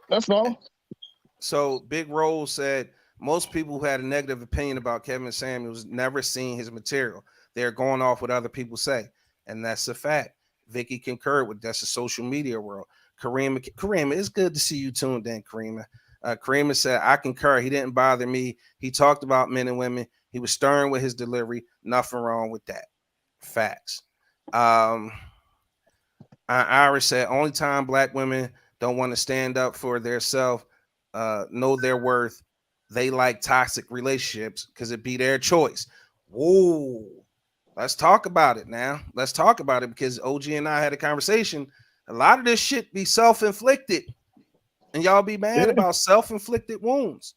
That's all. So Big Rose said most people who had a negative opinion about Kevin Samuels never seen his material. They're going off what other people say, and that's a fact. Vicky concurred with that's the social media world. Karima, it's good to see you tuned in, Karima. Karima said, I concur. He didn't bother me. He talked about men and women. He was stern with his delivery. Nothing wrong with that. Facts. Irish said, only time black women don't want to stand up for themselves, know their worth. They like toxic relationships because it be their choice. Whoa. Let's talk about it now. Let's talk about it because OG and I had a conversation. A lot of this shit be self-inflicted, and y'all be mad about self-inflicted wounds.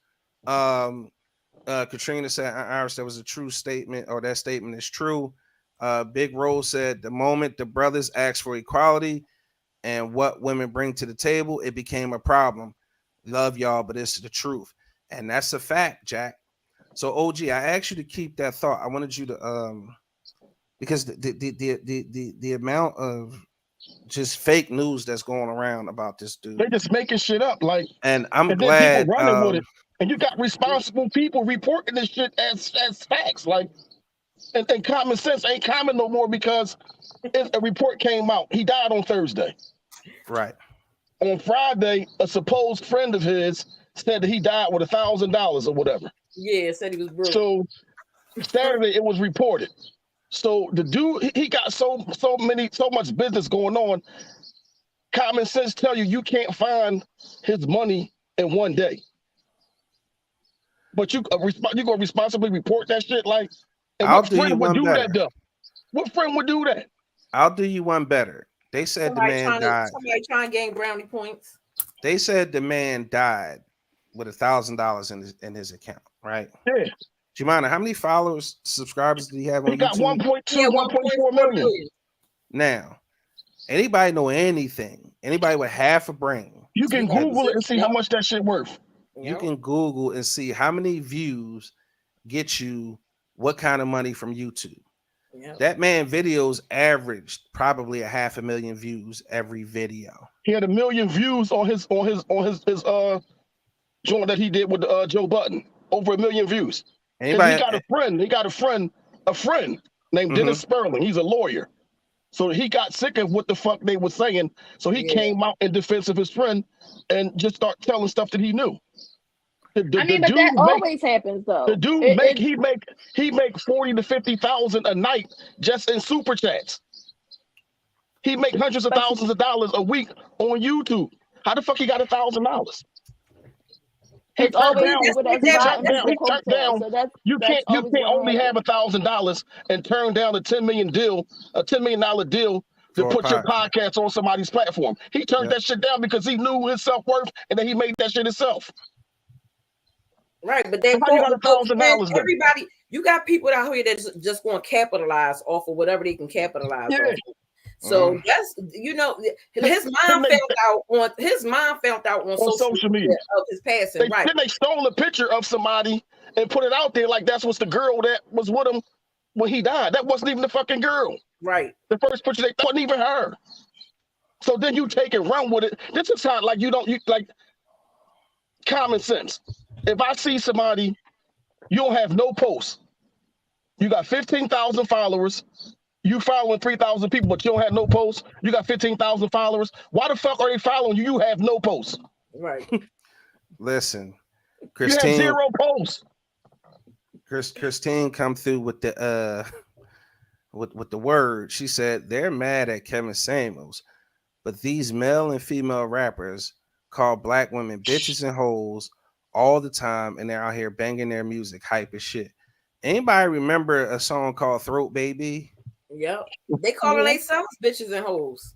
Katrina said, Iris, that was a true statement, or that statement is true. Big Rose said, the moment the brothers asked for equality and what women bring to the table, it became a problem. Love y'all, but it's the truth. And that's a fact, Jack. So OG, I asked you to keep that thought. I wanted you to because the amount of just fake news that's going around about this dude. They're just making shit up. Like, and I'm and glad then people running with it. And you got responsible people reporting this shit as facts. Like, and common sense ain't common no more because a report came out. He died on Thursday. Right. On Friday, a supposed friend of his said that he died with $1,000 or whatever. Yeah, said he was broke. So Saturday it was reported. So the dude, he got so much business going on. Common sense tell you can't find his money in one day. But you gonna responsibly report that shit, like, and I'll what do you friend would one do better. that though? What friend would do that? I'll do you one better. They said somebody the man died. Somebody trying to gain brownie points. They said the man died with $1,000 in his account, right? Yeah. Jumaanah, how many followers, subscribers did he have on He got YouTube? 1.4 million. Now, anybody know anything? Anybody with half a brain? You can Google it and see how much that shit worth. You can Google and see how many views get you what kind of money from YouTube. Yep. That man videos averaged probably 500,000 views every video. He had 1 million views on his joint that he did with Joe Budden. Over 1 million views. Anybody, he got a friend. He got a friend named Dennis Sperling. He's a lawyer. So he got sick of what the fuck they were saying. So he came out in defense of his friend and just start telling stuff that he knew. But that always happens though. The dude he make 40 to 50,000 a night just in super chats. He make hundreds of thousands of dollars a week on YouTube. How the fuck he got $1,000? It's always people that's turned down. You can't only have $1,000 and turn down a $10 million deal to put your podcast on somebody's platform. He turned that shit down because he knew his self-worth and then he made that shit himself. Right, but they everybody. You got people out here that's just going to capitalize off of whatever they can capitalize off. So that's his mind found out on social media of his passing. Right. Then they stole a picture of somebody and put it out there like that's what's the girl that was with him when he died. That wasn't even the fucking girl. Right. The first picture they wasn't even her. So then you take and run with it. This is how like you like common sense. If I see somebody, you don't have no posts. You got 15,000 followers. You following 3,000 people, but you don't have no posts. You got 15,000 followers. Why the fuck are they following you? You have no posts. Right. Listen, Christine. You have 0 posts. Christine come through with the with the word. She said they're mad at Kevin Samuels, but these male and female rappers call black women bitches and hoes all the time, and they're out here banging their music, hype as shit. Anybody remember a song called Throat Baby? Yep. They calling themselves bitches and hoes.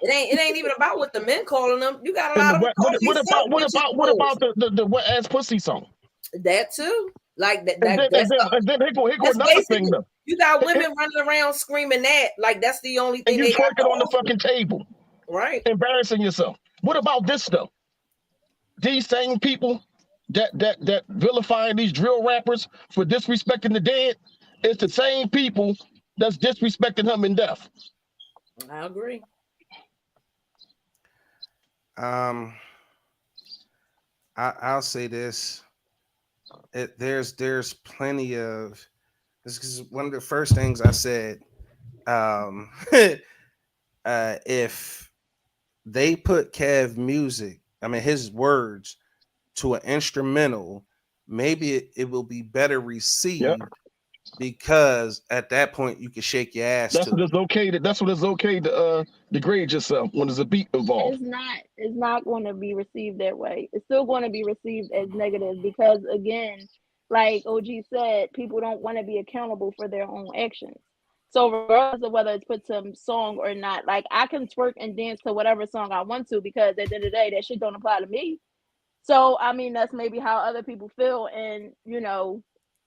It ain't even about what the men calling them. You got a lot of them. What about the wet ass pussy song? That too. Like that. And then here go another thing though. You got women running around screaming that. Like that's the only thing. And you twerking on the fucking table. Right. Embarrassing yourself. What about this though? These same people that vilifying these drill rappers for disrespecting the dead, it's the same people that's disrespecting him in death. I agree. Um, I'll say this. There's plenty of this is one of the first things I said. Um, if they put Kev music, I mean his words to an instrumental, maybe it will be better Yep. received because at that point you can shake your ass That's to what it. it's okay to. That's what it's okay to degrade yourself when there's a beat involved. It's not going to be received that way. It's still going to be received as negative because again, like OG said, people don't want to be accountable for their own actions. So regardless of whether it's put to song or not, like I can twerk and dance to whatever song I want to because at the end of the day, that shit don't apply to me. So I mean, that's maybe how other people feel, and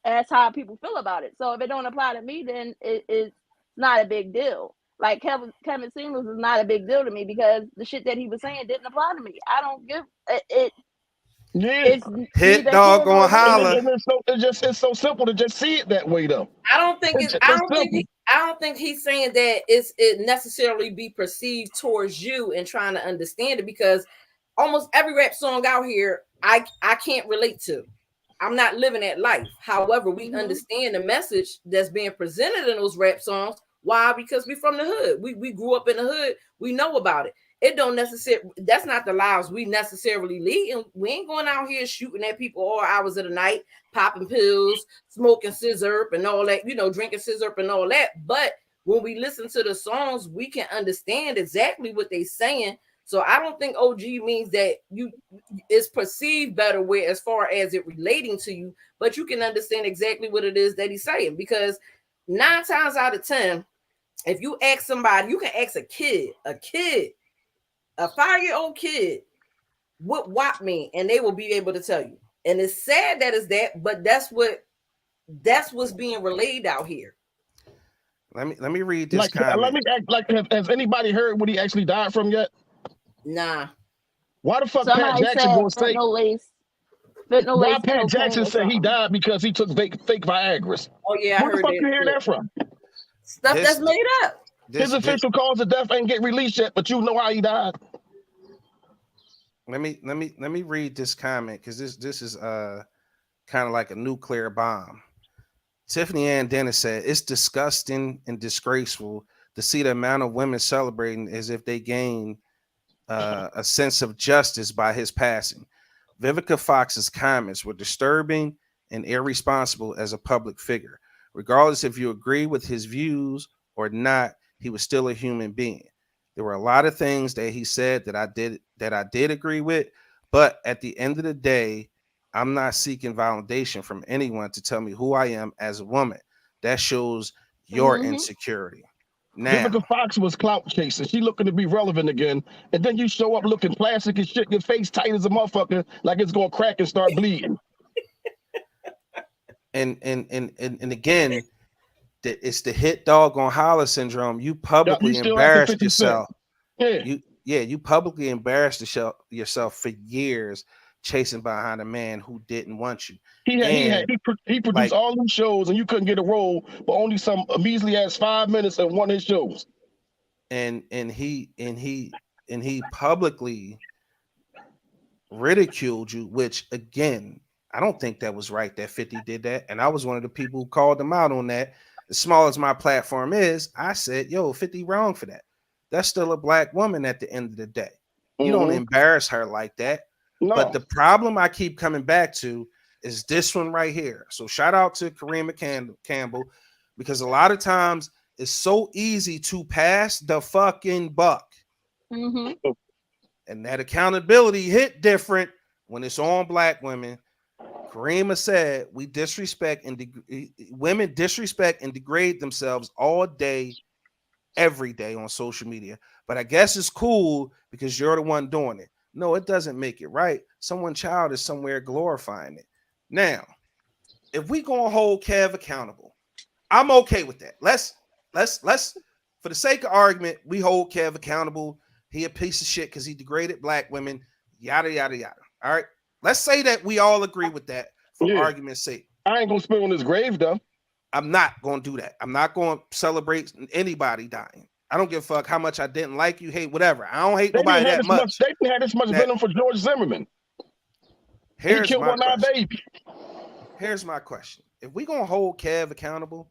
that's how people feel about it. So if it don't apply to me, then it's not a big deal. Like Kevin Samuels is not a big deal to me because the shit that he was saying didn't apply to me. I don't give it. Yeah. It's Hit neither dog here gonna nor there. holler. It's so simple to just see it that way though. I don't think it's. It's simple. I don't think he's saying that it necessarily be perceived towards you and trying to understand it because almost every rap song out here, I can't relate to. I'm not living that life. However, we understand the message that's being presented in those rap songs. Why? Because we from the hood. We grew up in the hood. We know about it. It don't necessarily. That's not the lives we necessarily lead. And we ain't going out here shooting at people all hours of the night, popping pills, smoking scissor and all that. Drinking scissor and all that. But when we listen to the songs, we can understand exactly what they're saying. So I don't think OG means that it's perceived better way as far as it relating to you, but you can understand exactly what it is that he's saying because 9 times out of 10, if you ask somebody, you can ask a 5-year-old kid, what WAP mean, and they will be able to tell you. And it's sad that it's that, but that's what's being relayed out here. Let me read this Like, let comment. me act like has anybody heard what he actually died from yet? Nah. Why the fuck Pat Somebody Jackson said gonna say? fentanyl lace, fentanyl Why lace Pat cocaine Jackson or said he something. died because he took fake Viagra's? Oh yeah, I Where the heard fuck that. you hear that from? Stuff This- that's made up. His official cause of death ain't get released yet, but you know how he died. Let me read this comment because this is kind of like a nuclear bomb. Tiffany Ann Dennis said, "It's disgusting and disgraceful to see the amount of women celebrating as if they gained a sense of justice by his passing. Vivica Fox's comments were disturbing and irresponsible as a public figure. Regardless if you agree with his views or not, he was still a human being. There were a lot of things that he said that I did agree with, but at the end of the day, I'm not seeking validation from anyone to tell me who I am as a woman. That shows your insecurity." Now, Vivica Fox was clout chasing. She looking to be relevant again, and then you show up looking plastic as shit, your face tight as a motherfucker, like it's gonna crack and start bleeding. and again, it's the hit dog on holler syndrome. You You publicly still acting embarrassed 50 Cent. yourself. Yeah. You publicly embarrassed yourself for years chasing behind a man who didn't want you. He produced all these shows, and you couldn't get a role, but only some measly ass 5 minutes in one of his shows. And he publicly ridiculed you, which again, I don't think that was right that 50 did that. And I was one of the people who called him out on that. As small as my platform is, I said, yo, 50 wrong for that. That's still a black woman at the end of the day. You don't embarrass her like that. No. But the problem I keep coming back to is this one right here. So shout out to Kareem Campbell, because a lot of times it's so easy to pass the fucking buck. And that accountability hit different when it's on black women. Kareem said we disrespect and women disrespect and degrade themselves all day, every day on social media. But I guess it's cool because you're the one doing it. No, it doesn't make it right. Someone's child is somewhere glorifying it. Now, if we gonna hold Kev accountable, I'm okay with that. Let's for the sake of argument, we hold Kev accountable. He a piece of shit because he degraded black women, yada yada yada. All right. Let's say that we all agree with that for argument's sake. I ain't gonna spit on his grave though. I'm not gonna do that. I'm not gonna celebrate anybody dying. I don't give a fuck how much I didn't like you, hate whatever. I don't hate They nobody didn't have that this much. much. They didn't have this much That venom for George Zimmerman. He here's killed my one of our question. baby. Here's my question. If we gonna hold Kev accountable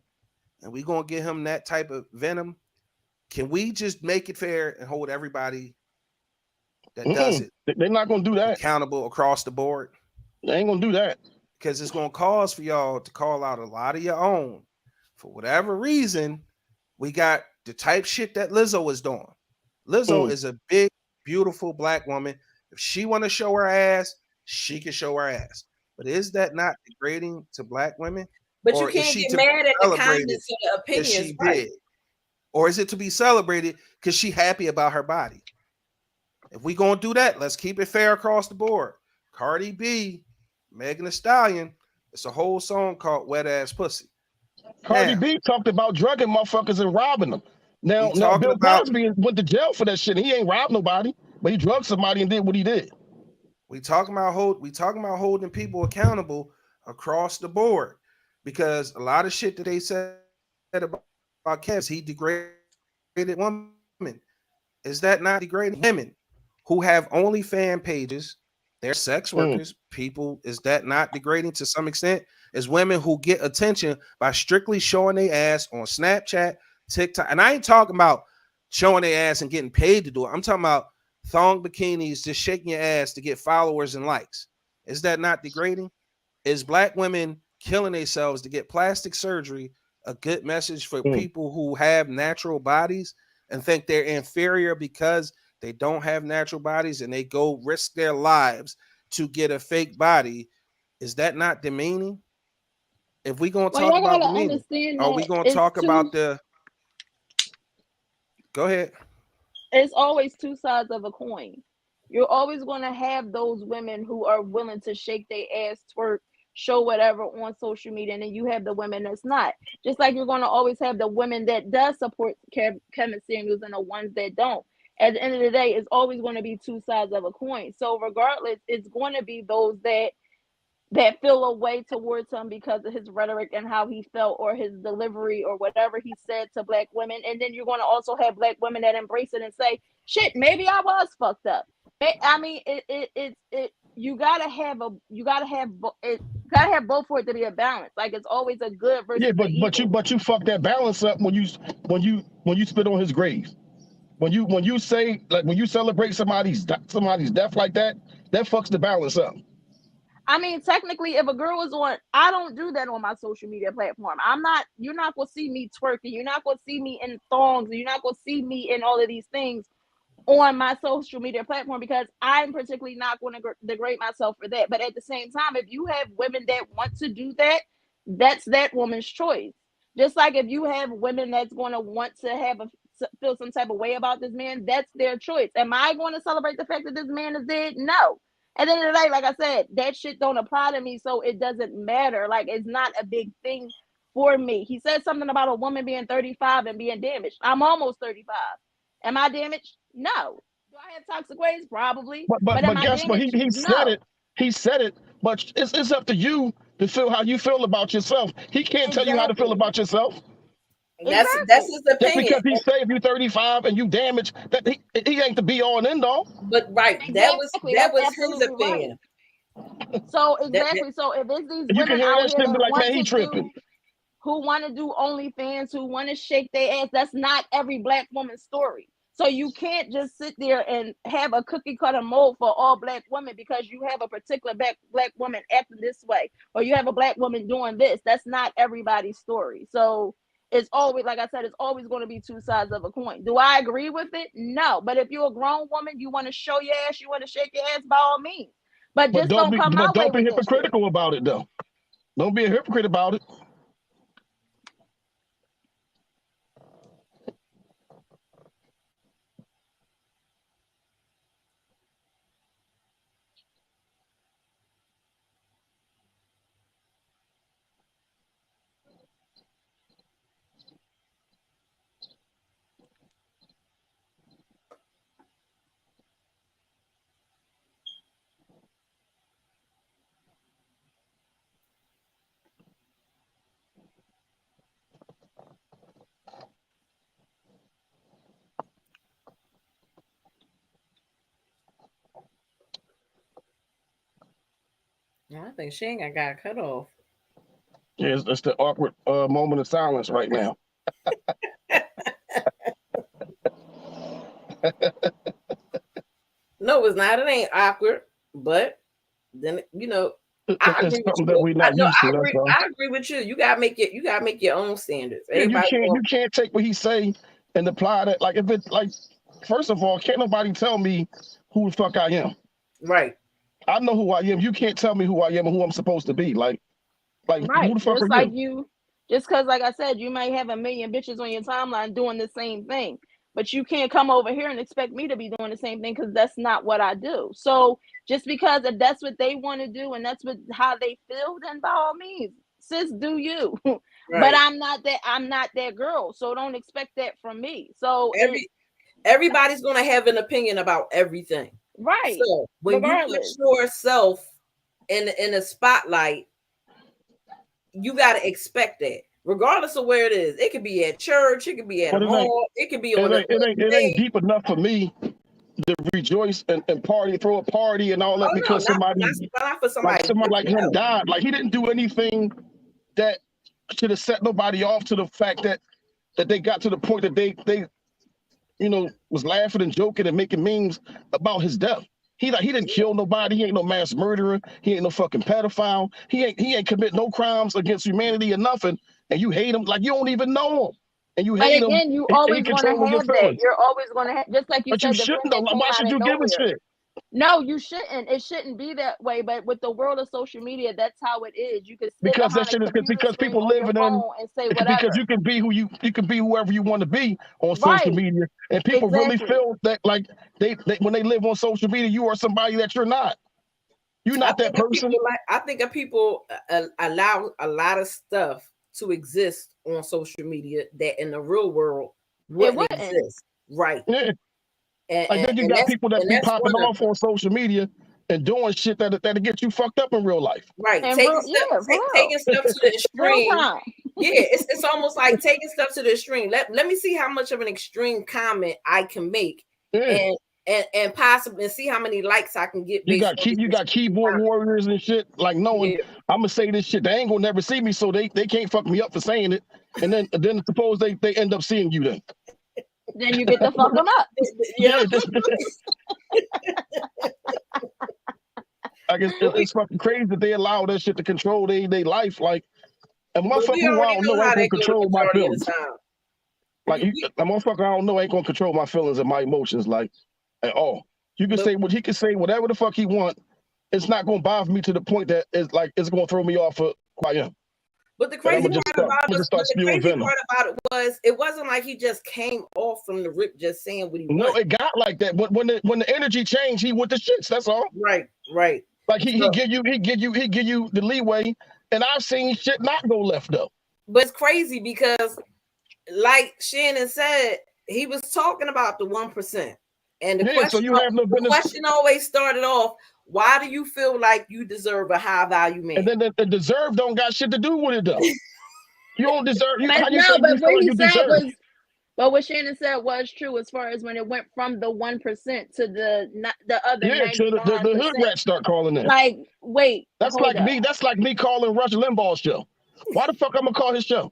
and we gonna give him that type of venom, can we just make it fair and hold everybody that does it They're not gonna do that. accountable across the board? They ain't gonna do that. Because it's gonna cause for y'all to call out a lot of your own. For whatever reason, we got the type shit that Lizzo is doing. Lizzo is a big, beautiful black woman. If she want to show her ass, she can show her ass. But is that not degrading to black women? But you Or is can't she get to be mad at the celebrated kindness or the because opinions, she right? did? Or is it to be celebrated because she happy about her body? If we gonna do that, let's keep it fair across the board. Cardi B, Megan Thee Stallion, it's a whole song called "Wet Ass Pussy." Cardi Now B talked about drugging motherfuckers and robbing them. we Now talking Bill about Cosby went to jail for that shit. He ain't robbed nobody, but he drugged somebody and did what he did. we talking about holding people accountable across the board, because a lot of shit that they said about Kev, he degraded women. Is that not degrading women who have OnlyFans pages? They're sex Mm. workers, people. Is that not degrading to some extent? Is women who get attention by strictly showing their ass on Snapchat, TikTok, and I ain't talking about showing their ass and getting paid to do it. I'm talking about thong bikinis, just shaking your ass to get followers and likes. Is that not degrading? Is black women killing themselves to get plastic surgery a good message for Mm. people who have natural bodies and think they're inferior because they don't have natural bodies and they go risk their lives to get a fake body? Is that not demeaning? If we gonna Well, talk y'all about gotta demeaning, understand are that we gonna it's talk two. about the? Go ahead. It's always two sides of a coin. You're always going to have those women who are willing to shake their ass, twerk, show whatever on social media, and then you have the women that's not. Just like you're going to always have the women that does support Kevin Samuels and the ones that don't. At the end of the day, it's always going to be two sides of a coin. So regardless, it's going to be those that feel a way towards him because of his rhetoric and how he felt or his delivery or whatever he said to black women. And then you're going to also have black women that embrace it and say, shit, maybe I was fucked up. I mean, you gotta have both for it to be a balance. Like it's always a good Yeah, versus the but evil. you fuck that balance up when you spit on his grave. When you say, like, when you celebrate somebody's death like that, that fucks the balance up. I mean, technically, if a girl is on, I don't do that on my social media platform. I'm not. You're not gonna see me twerking. You're not gonna see me in thongs. You're not gonna see me in all of these things on my social media platform because I'm particularly not going to degrade myself for that. But at the same time, if you have women that want to do that, that's that woman's choice. Just like if you have women that's going to want to feel some type of way about this man, that's their choice. Am I going to celebrate the fact that this man is dead? No. At the end of the day, like I said, that shit don't apply to me, so it doesn't matter. Like it's not a big thing for me. He said something about a woman being 35 and being damaged. I'm almost 35. Am I damaged? No. Do I have toxic ways? Probably. But but But am but I guess what? damaged? He said No. it. He said it. But it's up to you to feel how you feel about yourself. He can't tell you how to feel Exactly. about yourself. That's Exactly. his Just opinion. because he say if you 35 and you damaged, that he ain't the be all and end all. But right, Exactly. that That's was his absolutely right. opinion. So That exactly. So if it's these And you can women hear out that here shit and be that like, want man, he to tripping. do OnlyFans, who want to shake their ass, that's not every black woman's story. So you can't just sit there and have a cookie cutter mold for all black women because you have a particular black woman acting this way or you have a black woman doing this. That's not everybody's story. So it's always, like I said, it's always going to be two sides of a coin. Do I agree with it? No. But if you're a grown woman, you want to show your ass, you want to shake your ass, by all means. But But just don't come my way don't be with that shit. hypocritical about it though. Don't be a hypocrite about it. I think she ain't got cut off. Yeah, it's the awkward moment of silence right now. No, it's not. It ain't awkward. But then I It's agree with something that you. we're not used to. I That's agree. all. I agree with you. You gotta make it. You gotta make your own standards. Yeah, Everybody. you can't take what he say and apply that. Like if it's like, first of all, can't nobody tell me who the fuck I am. Right. I know who I am. You can't tell me who I am and who I'm supposed to be. Like who Right. the fuck Just are like you? just because, like I said, you might have a million bitches on your timeline doing the same thing, but you can't come over here and expect me to be doing the same thing because that's not what I do. So just because if that's what they want to do and that's how they feel, then by all means, sis, do you. But Right. I'm not that girl, so don't expect that from me. So everybody's gonna have an opinion about everything. right. So when Regardless. you put yourself in a spotlight, you gotta expect that. Regardless of where it is, it could be at church, it could be at a mall, it could be on it ain't deep enough for me to rejoice and party, throw a party and all that because somebody not for somebody like him died. Like he didn't do anything that should have set nobody off to the fact that they got to the point that they was laughing and joking and making memes about his death. He didn't kill nobody. He ain't no mass murderer. He ain't no fucking pedophile. He ain't commit no crimes against humanity or nothing. And you hate him like you don't even know him. And you hate him. Again, you and always he going to controlling your have that. feelings. You're always going to have, just like you But you said, the shouldn't friend though. that Like, came why out should of you give a nowhere. shit? No, you shouldn't. It shouldn't be that way. But with the world of social media, that's how it is. You can sit Because that behind a shit is computer because screen people on your living in phone and say whatever. because you can be you can be whoever you want to be on social Right. media, and people really Exactly. feel that like they when they live on social media, you are somebody that you're not. You're not that person. I think that people allow a lot of stuff to exist on social media that in the real world wouldn't exist. Right. Yeah. And Like then you got people that be that's popping one of off on social media and doing shit that'll get you fucked up in real life. right. And Taking real, taking stuff to the real extreme. time. Yeah, it's almost like taking stuff to the extreme. Let me see how much of an extreme comment I can make, Yeah. and possibly and see how many likes I can get. You got keyboard warriors and shit, like knowing I'm gonna say this shit. They ain't gonna never see me, so they can't fuck me up for saying it. And then suppose they end up seeing you then. Then you get to fuck them up. Yeah. Like it's fucking crazy that they allow that shit to control their life. Like a motherfucker who I don't know ain't gonna control my feelings. Like a motherfucker I don't know ain't gonna control my feelings and my emotions like at all. You can say what he can say, whatever the fuck he want. It's not gonna bother me to the point that it's gonna throw me off of who I am. But the crazy part about it was it wasn't like he just came off from the rip just saying what he wanted. No, it got like that. When the energy changed, he went to shits. That's all. Right. Like he give you the leeway, and I've seen shit not go left though. But it's crazy because, like Shannon said, he was talking about the 1%, and the question always started off: why do you feel like you deserve a high value man? And then the deserve don't got shit to do with it though. You don't deserve. But what Shannon said was true as far as when it went from the 1% to the other 99%. To the hood rats start calling in. Like, wait, that's like me. That's like me calling Rush Limbaugh's show. Why the fuck I'm gonna call his show?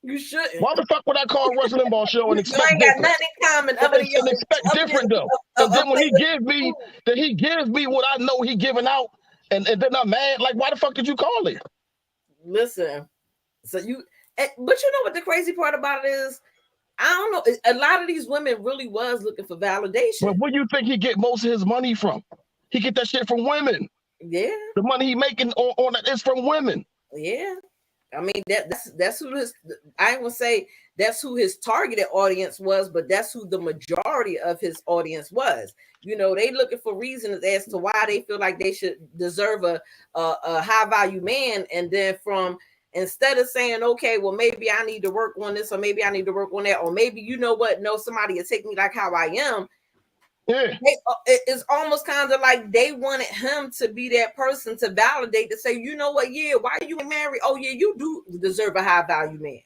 You shouldn't. Why the fuck would I call Rush Limbaugh's show and expect different? Got nothing in common other than and expect different though. And then when he gives me what I know he giving out, and then I'm mad. Like, why the fuck did you call it? Listen, but you know what the crazy part about it is? I don't know. A lot of these women really was looking for validation. But where do you think he get most of his money from? He get that shit from women. Yeah. The money he making on it is from women. Yeah. I mean, that's who I ain't gonna say that's who his targeted audience was, but that's who the majority of his audience was. You know, they looking for reasons as to why they feel like they should deserve a high value man, and then instead of saying, okay, well, maybe I need to work on this, or maybe I need to work on that, or maybe, you know what, no, somebody will take me like how I am. Yeah. It's almost kind of like they wanted him to be that person to validate, to say, you know what, yeah, why are you married? Oh, yeah, you do deserve a high value man.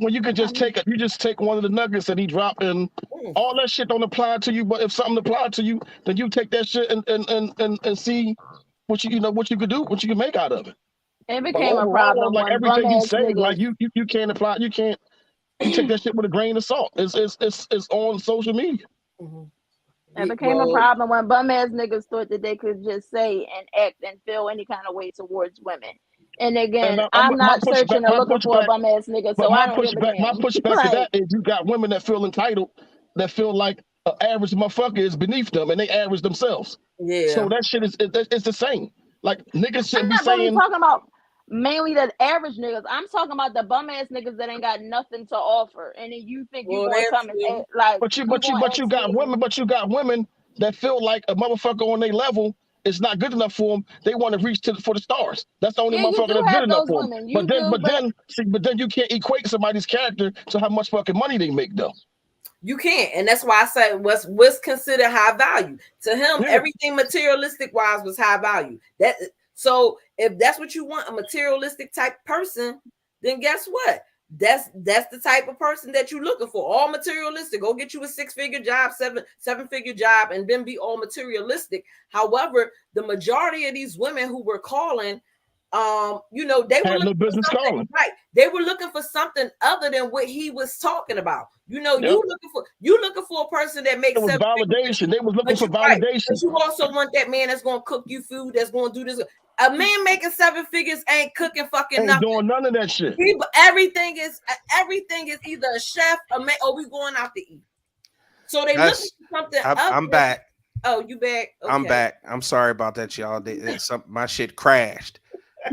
Well, you could just take one of the nuggets that he dropped, and all that shit don't apply to you. But if something applied to you, then you take that shit and see what you could do, what you can make out of it. It But became a overall, problem like when everything bum he ass say, like niggas. you can't apply, you take that shit with a grain of salt. It's on social media. It became a problem when bum ass niggas thought that they could just say and act and feel any kind of way towards women. And And again, I'm, I'm my not pushback, searching or looking for a bum ass nigga, but so I don't give a damn. my pushback to Like, that is you got women that feel entitled, that feel like an average motherfucker is beneath them, and they average themselves. Yeah. So that shit it's the same. Like niggas I'm shouldn't be not really saying. talking about mainly the average niggas. I'm talking about the bum ass niggas that ain't got nothing to offer, and then you think you gonna come and say, like, But you gonna ask got me. women that feel like a motherfucker on their level is not good enough for them. They want to reach for the stars. That's the only Yeah, you motherfucker do that's good have enough those for them. women. But You do, but then you can't equate somebody's character to how much fucking money they make though. You can't, and that's why I say what's considered high value to him. Yeah. Everything materialistic wise was high value. That so if that's what you want, a materialistic type person, then guess what? That's the type of person that you're looking for. All materialistic. Go get you a 6-figure job, seven-figure job, and then be all materialistic. However, the majority of these women who were calling, they were Had no looking for business something, calling. right? They were looking for something other than what he was talking about. Yep. You looking for a person that makes It was validation. They was looking for validation. But you also want that man that's gonna cook you food, that's gonna do this. A man making 7 figures ain't cooking fucking Ain't nothing. doing none of that shit. Everything is either a chef, a man, or we going out to eat. So they looking for something. I'm back. Oh, you back? Okay. I'm back. I'm sorry about that, y'all. My shit crashed.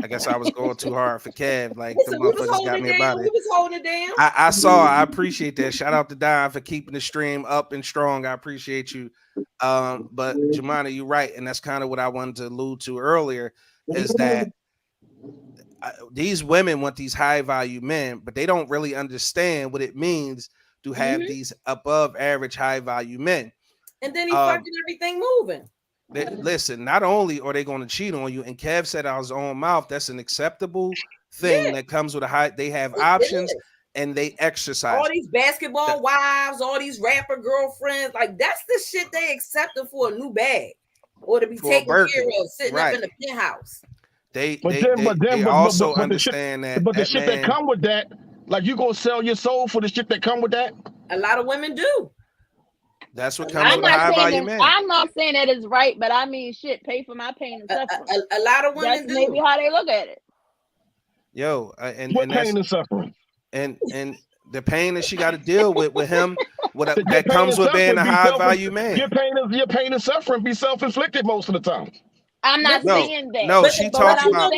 I guess I was going too hard for Kev. Like the motherfuckers got me about it. We was holding it down. I saw. I appreciate that. Shout out to Don for keeping the stream up and strong. I appreciate you. But Jumaanah, you're right, and that's kind of what I wanted to allude to earlier. Is that these women want these high value men, but they don't really understand what it means to have these above average high value men. And then he fucking everything moving. Listen, not only are they going to cheat on you, and Kev said out his own mouth, that's an acceptable thing that comes with a high. They have options and they exercise. All these basketball wives, all these rapper girlfriends, like that's the shit they accepted for a new bag or to be taken care of, sitting up in the penthouse. They also understand that. But the shit that come with that, like you gonna sell your soul for the shit that come with that? A lot of women do. That's what comes with a high value man. I'm not saying that it's right, but I mean, shit, pay for my pain and suffering. A lot of women That's maybe how they look at it. Yo, and pain and suffering? And the pain that she got to deal with him, that comes with being a high value man. Your pain and suffering be self-inflicted most of the time. I'm not saying that. No, she talks about.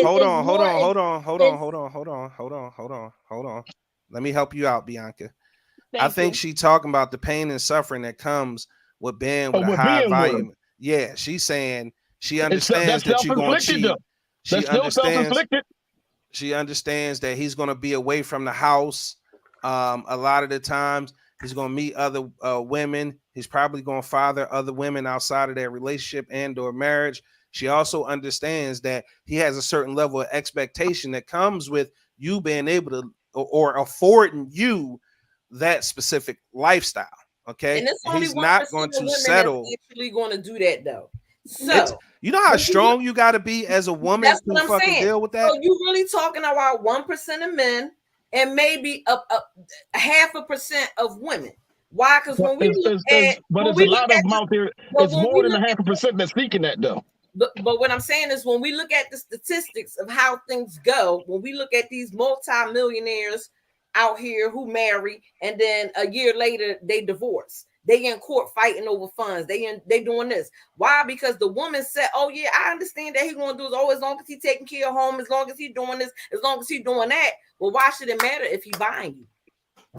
Hold on. Let me help you out, Bianca. I think she talking about the pain and suffering that comes with being with a high volume. Yeah, she's saying she understands that you're going to cheat. She understands that he's going to be away from the house. A lot of the times he's going to meet other women. He's probably going to father other women outside of their relationship and or marriage. She also understands that he has a certain level of expectation that comes with you being able to or affording you that specific lifestyle. Okay, and he's not going to settle. Actually going to do that though. So you know how strong you got to be as a woman to fucking deal with that. So you really talking about 1% of men and maybe a 0.5% of women. Why? Because when we look at, but there's a lot of them out there. It's more than 0.5% that's seeking that though. But what I'm saying is when we look at the statistics of how things go, when we look at these multi-millionaires out here who marry and then a year later they divorce. They in court fighting over funds. They doing this. Why? Because the woman said, "Oh yeah, I understand that he's gonna do this. As long as he's taking care of home, as long as he's doing this, as long as he's doing that." Well, why should it matter if he buying you?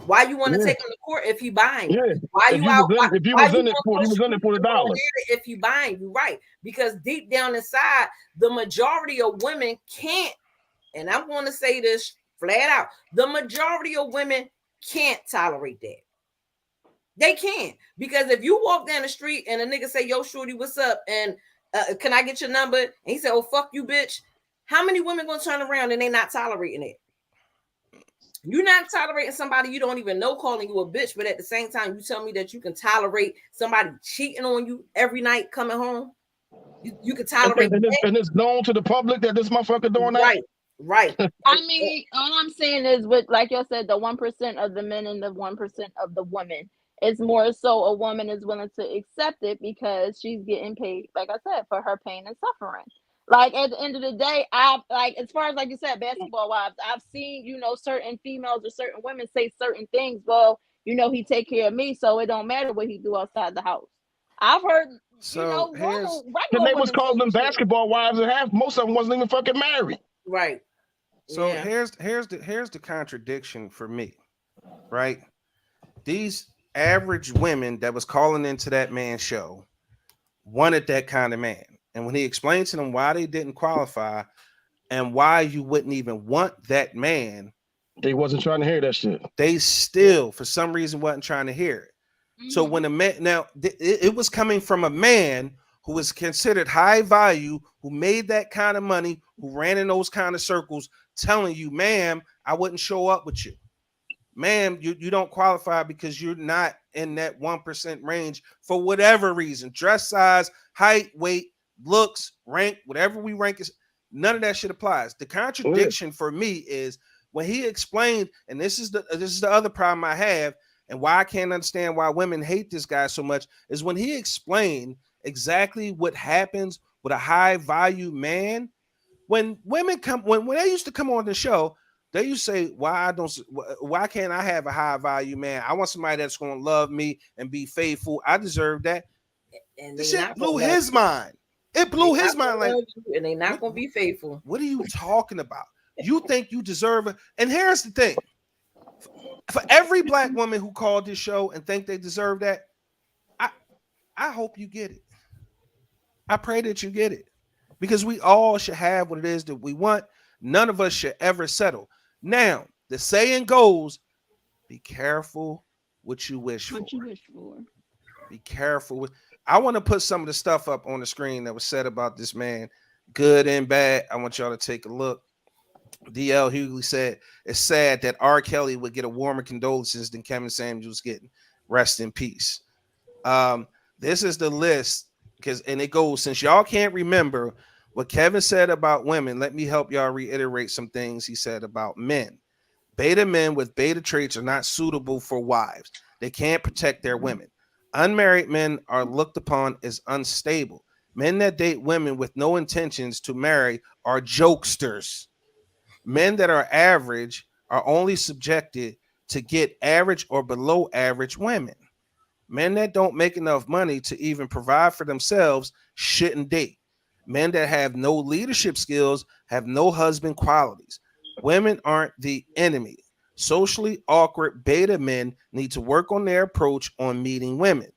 Why you want to take him to court if he buying you? Yeah. Why you out? If you was in it for the dollar. If he buying you, right? Because deep down inside, the majority of women can't. And I'm going to say this flat out: the majority of women can't tolerate that. They can't, because if you walk down the street and a nigga say, "Yo, shorty, what's up?" and can I get your number? And he said, "Oh, fuck you, bitch." How many women gonna turn around and they not tolerating it? You're not tolerating somebody you don't even know calling you a bitch, but at the same time, you tell me that you can tolerate somebody cheating on you every night coming home. You could tolerate and it's known to the public that this motherfucker doing that. right. I mean, all I'm saying is with, like you said, the 1% of the men and the 1% of the women. It's more so a woman is willing to accept it because she's getting paid, like I said, for her pain and suffering. Like at the end of the day, I've like as far as like you said, basketball wives, I've seen, certain females or certain women say certain things. Well, he take care of me, so it don't matter what he do outside the house. I've heard, So here's And regular they was women say calling them this shit. basketball wives, and half most of them wasn't even fucking married. Right. so Yeah. here's the contradiction for me, right? These average women that was calling into that man's show wanted that kind of man. And when he explained to them why they didn't qualify and why you wouldn't even want that man, They wasn't trying to hear that shit. they still, for some reason, wasn't trying to hear it. So when a man, now it was coming from a man who was considered high value, who made that kind of money, who ran in those kind of circles, telling you, ma'am, I wouldn't show up with you. Ma'am, you don't qualify because you're not in that 1% range for whatever reason. Dress size, height, weight, looks, rank, whatever we rank is, none of that shit applies. The contradiction for me is when he explained, and this is the other problem I have, and why I can't understand why women hate this guy so much, is when he explained exactly what happens with a high value man. When women come, when they used to come on the show, they used to say, why can't I have a high value man? I want somebody that's going to love me and be faithful. I deserve that. And This they shit not blew gonna his mind. It blew his mind. Like, and they not gonna be faithful. what are you talking about? You think you deserve it? And here's the thing: for every black woman who called this show and think they deserve that, I hope you get it. I pray that you get it, because we all should have what it is that we want. None of us should ever settle. Now, the saying goes, be careful what you wish for. Be careful with. I want to put some of the stuff up on the screen that was said about this man, good and bad. I want y'all to take a look. DL Hughley said, it's sad that R. Kelly would get a warmer condolences than Kevin Samuels getting. Rest in peace. This is the list, and it goes, since y'all can't remember what Kevin said about women, let me help y'all reiterate some things he said about men. Beta men with beta traits are not suitable for wives. They can't protect their women. Unmarried men are looked upon as unstable. Men that date women with no intentions to marry are jokesters. Men that are average are only subjected to get average or below average women. Men that don't make enough money to even provide for themselves shouldn't date. Men that have no leadership skills have no husband qualities. Women aren't the enemy. Socially awkward beta men need to work on their approach on meeting women.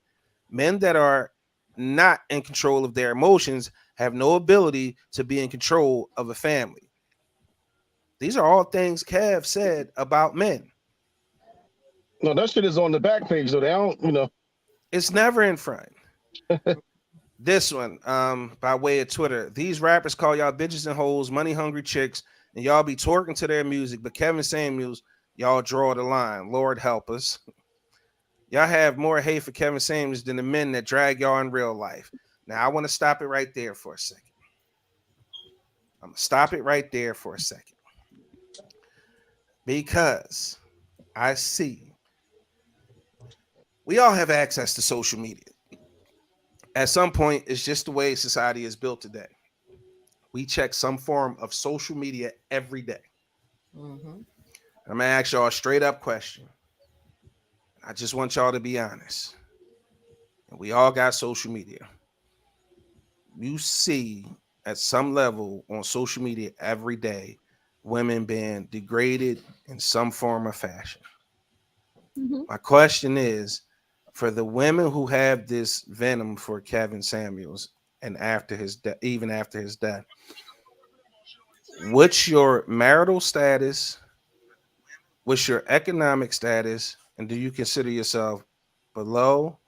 Men that are not in control of their emotions have no ability to be in control of a family. These are all things Kev said about men. No, that shit is on the back page, so they don't. It's never in front. This one, by way of Twitter. These rappers call y'all bitches and hoes, money hungry chicks, and y'all be twerking to their music. But Kevin Samuels, y'all draw the line. Lord help us. Y'all have more hate for Kevin Samuels than the men that drag y'all in real life. Now, I want to stop it right there for a second. I'm going to stop it right there for a second. Because I see we all have access to social media. At some point, it's just the way society is built today. We check some form of social media every day. Mm-hmm. I'm going to ask y'all a straight up question. I just want y'all to be honest. And we all got social media. You see at some level on social media every day, women being degraded in some form or fashion. Mm-hmm. My question is, for the women who have this venom for Kevin Samuels and after his even after his death, what's your marital status? What's your economic status? And do you consider yourself below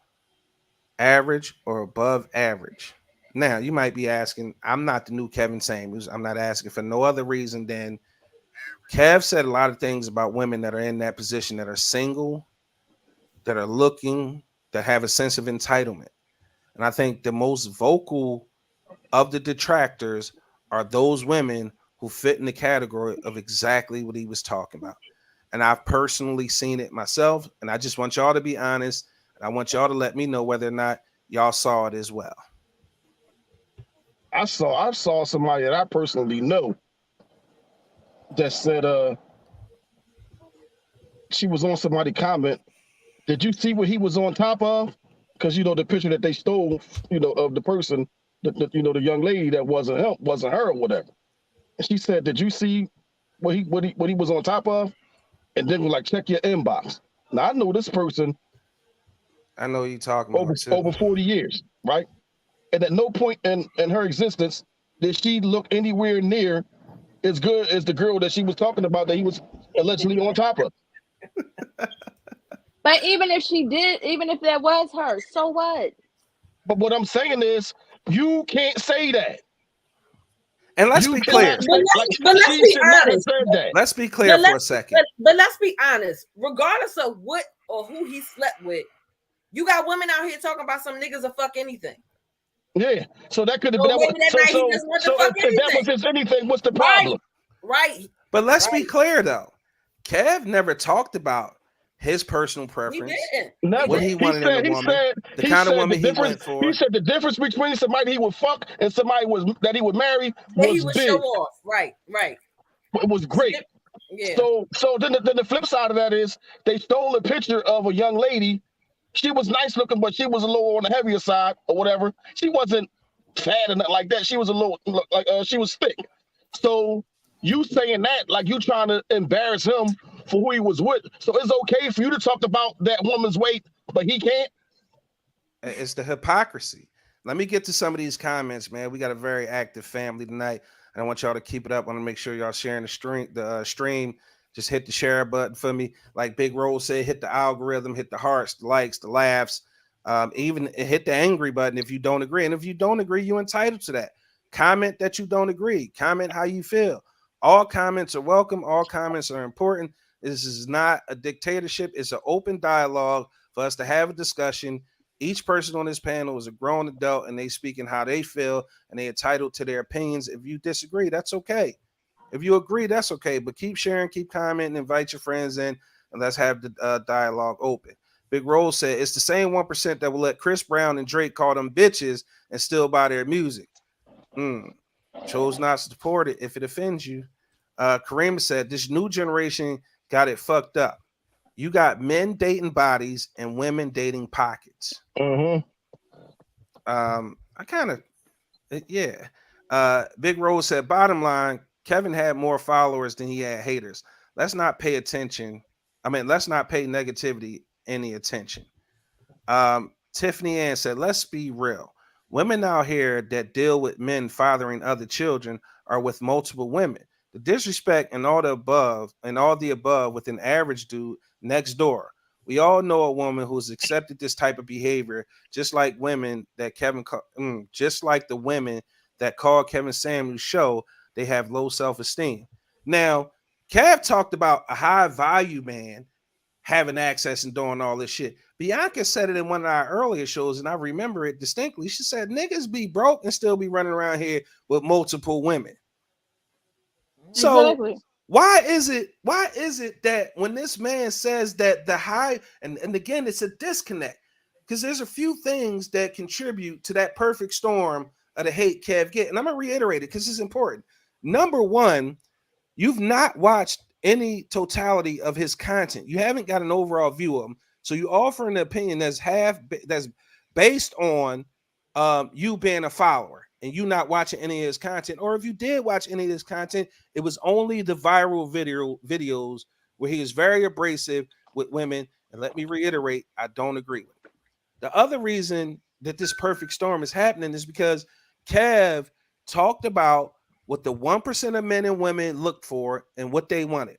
average or above average? Now, you might be asking, I'm not the new Kevin Samuels. I'm not asking for no other reason than Kev said a lot of things about women that are in that position, that are single, that are looking, that have a sense of entitlement. And I think the most vocal of the detractors are those women who fit in the category of exactly what he was talking about. And I've personally seen it myself. And I just want y'all to be honest. And I want y'all to let me know whether or not y'all saw it as well. I saw somebody that I personally know that said she was on somebody comment. Did you see what he was on top of? Because the picture that they stole, of the person, the young lady that wasn't him, wasn't her or whatever. And she said, "Did you see what he was on top of?" And then was like, "Check your inbox." Now I know this person I know you talking over about too. over 40 years, right? And at no point in her existence did she look anywhere near as good as the girl that she was talking about that he was allegedly on top of. But even if she did, even if that was her, so what? But what I'm saying is, you can't say that. And let's You be cannot clear. say like but let's she be should never have honest. said that. Let's be clear But for a let's second. but let's be honest. Regardless of what or who he slept with, you got women out here talking about some niggas will fuck anything. Yeah. So that could have been So that. maybe that So night he so just wanted to so fuck if that was anything. his anything, what's the Right, problem? right, But let's be right. clear though. Kev never talked about his personal He preference, didn't. He Never. what he didn't. He wanted in a said he woman, said the he kind of said the woman he difference. went He for. said the difference between somebody he would fuck and somebody that he would marry That he was would show big. off. Right, right. It was It's a great. yeah. So then the flip side of that is they stole a picture of a young lady. She was nice looking, but she was a little on the heavier side or whatever. She wasn't fat or nothing like that. She was a little like she was thick. So you saying that like you trying to embarrass him for who he was with. So it's okay for you to talk about that woman's weight, but he can't. It's the hypocrisy. Let me get to some of these comments, man. We got a very active family tonight, and I want y'all to keep it up. I want to make sure y'all sharing the stream. Just hit the share button for me. Like Big Rose said, hit the algorithm, hit the hearts, the likes, the laughs, even hit the angry button if you don't agree. And if you don't agree, you're entitled to that. Comment that you don't agree. Comment how you feel. All comments are welcome. All comments are important. This is not a dictatorship. It's an open dialogue for us to have a discussion. Each person on this panel is a grown adult and they speaking how they feel and they entitled to their opinions. If you disagree, that's okay. If you agree, that's okay. But keep sharing, keep commenting, invite your friends in, and let's have the dialogue open. Big Rose said it's the same 1% that will let Chris Brown and Drake call them bitches and still buy their music. Chose not to support it if it offends you. Karima said this new generation got it fucked up. You got men dating bodies and women dating pockets. Mm-hmm. I kind of yeah. Big Rose said, bottom line, Kevin had more followers than he had haters. Let's not pay attention. Let's not pay negativity any attention. Tiffany Ann said, let's be real. Women out here that deal with men fathering other children are with multiple women. The disrespect and all the above with an average dude next door. We all know a woman who's accepted this type of behavior, just like just like the women that call Kevin Samuels show, they have low self-esteem. Now, Kev talked about a high value man having access and doing all this shit. Bianca said it in one of our earlier shows, and I remember it distinctly. She said, niggas be broke and still be running around here with multiple women. So Exactly. why is it that when this man says that the high and again it's a disconnect because there's a few things that contribute to that perfect storm of the hate Kev get, and I'm gonna reiterate it because it's important. Number one, you've not watched any totality of his content. You haven't got an overall view of him. So you offer an opinion that's based on you being a follower and you not watching any of his content. Or if you did watch any of his content, it was only the viral videos where he is very abrasive with women. And let me reiterate, I don't agree with it. The other reason that this perfect storm is happening is because Kev talked about what the 1% of men and women looked for and what they wanted.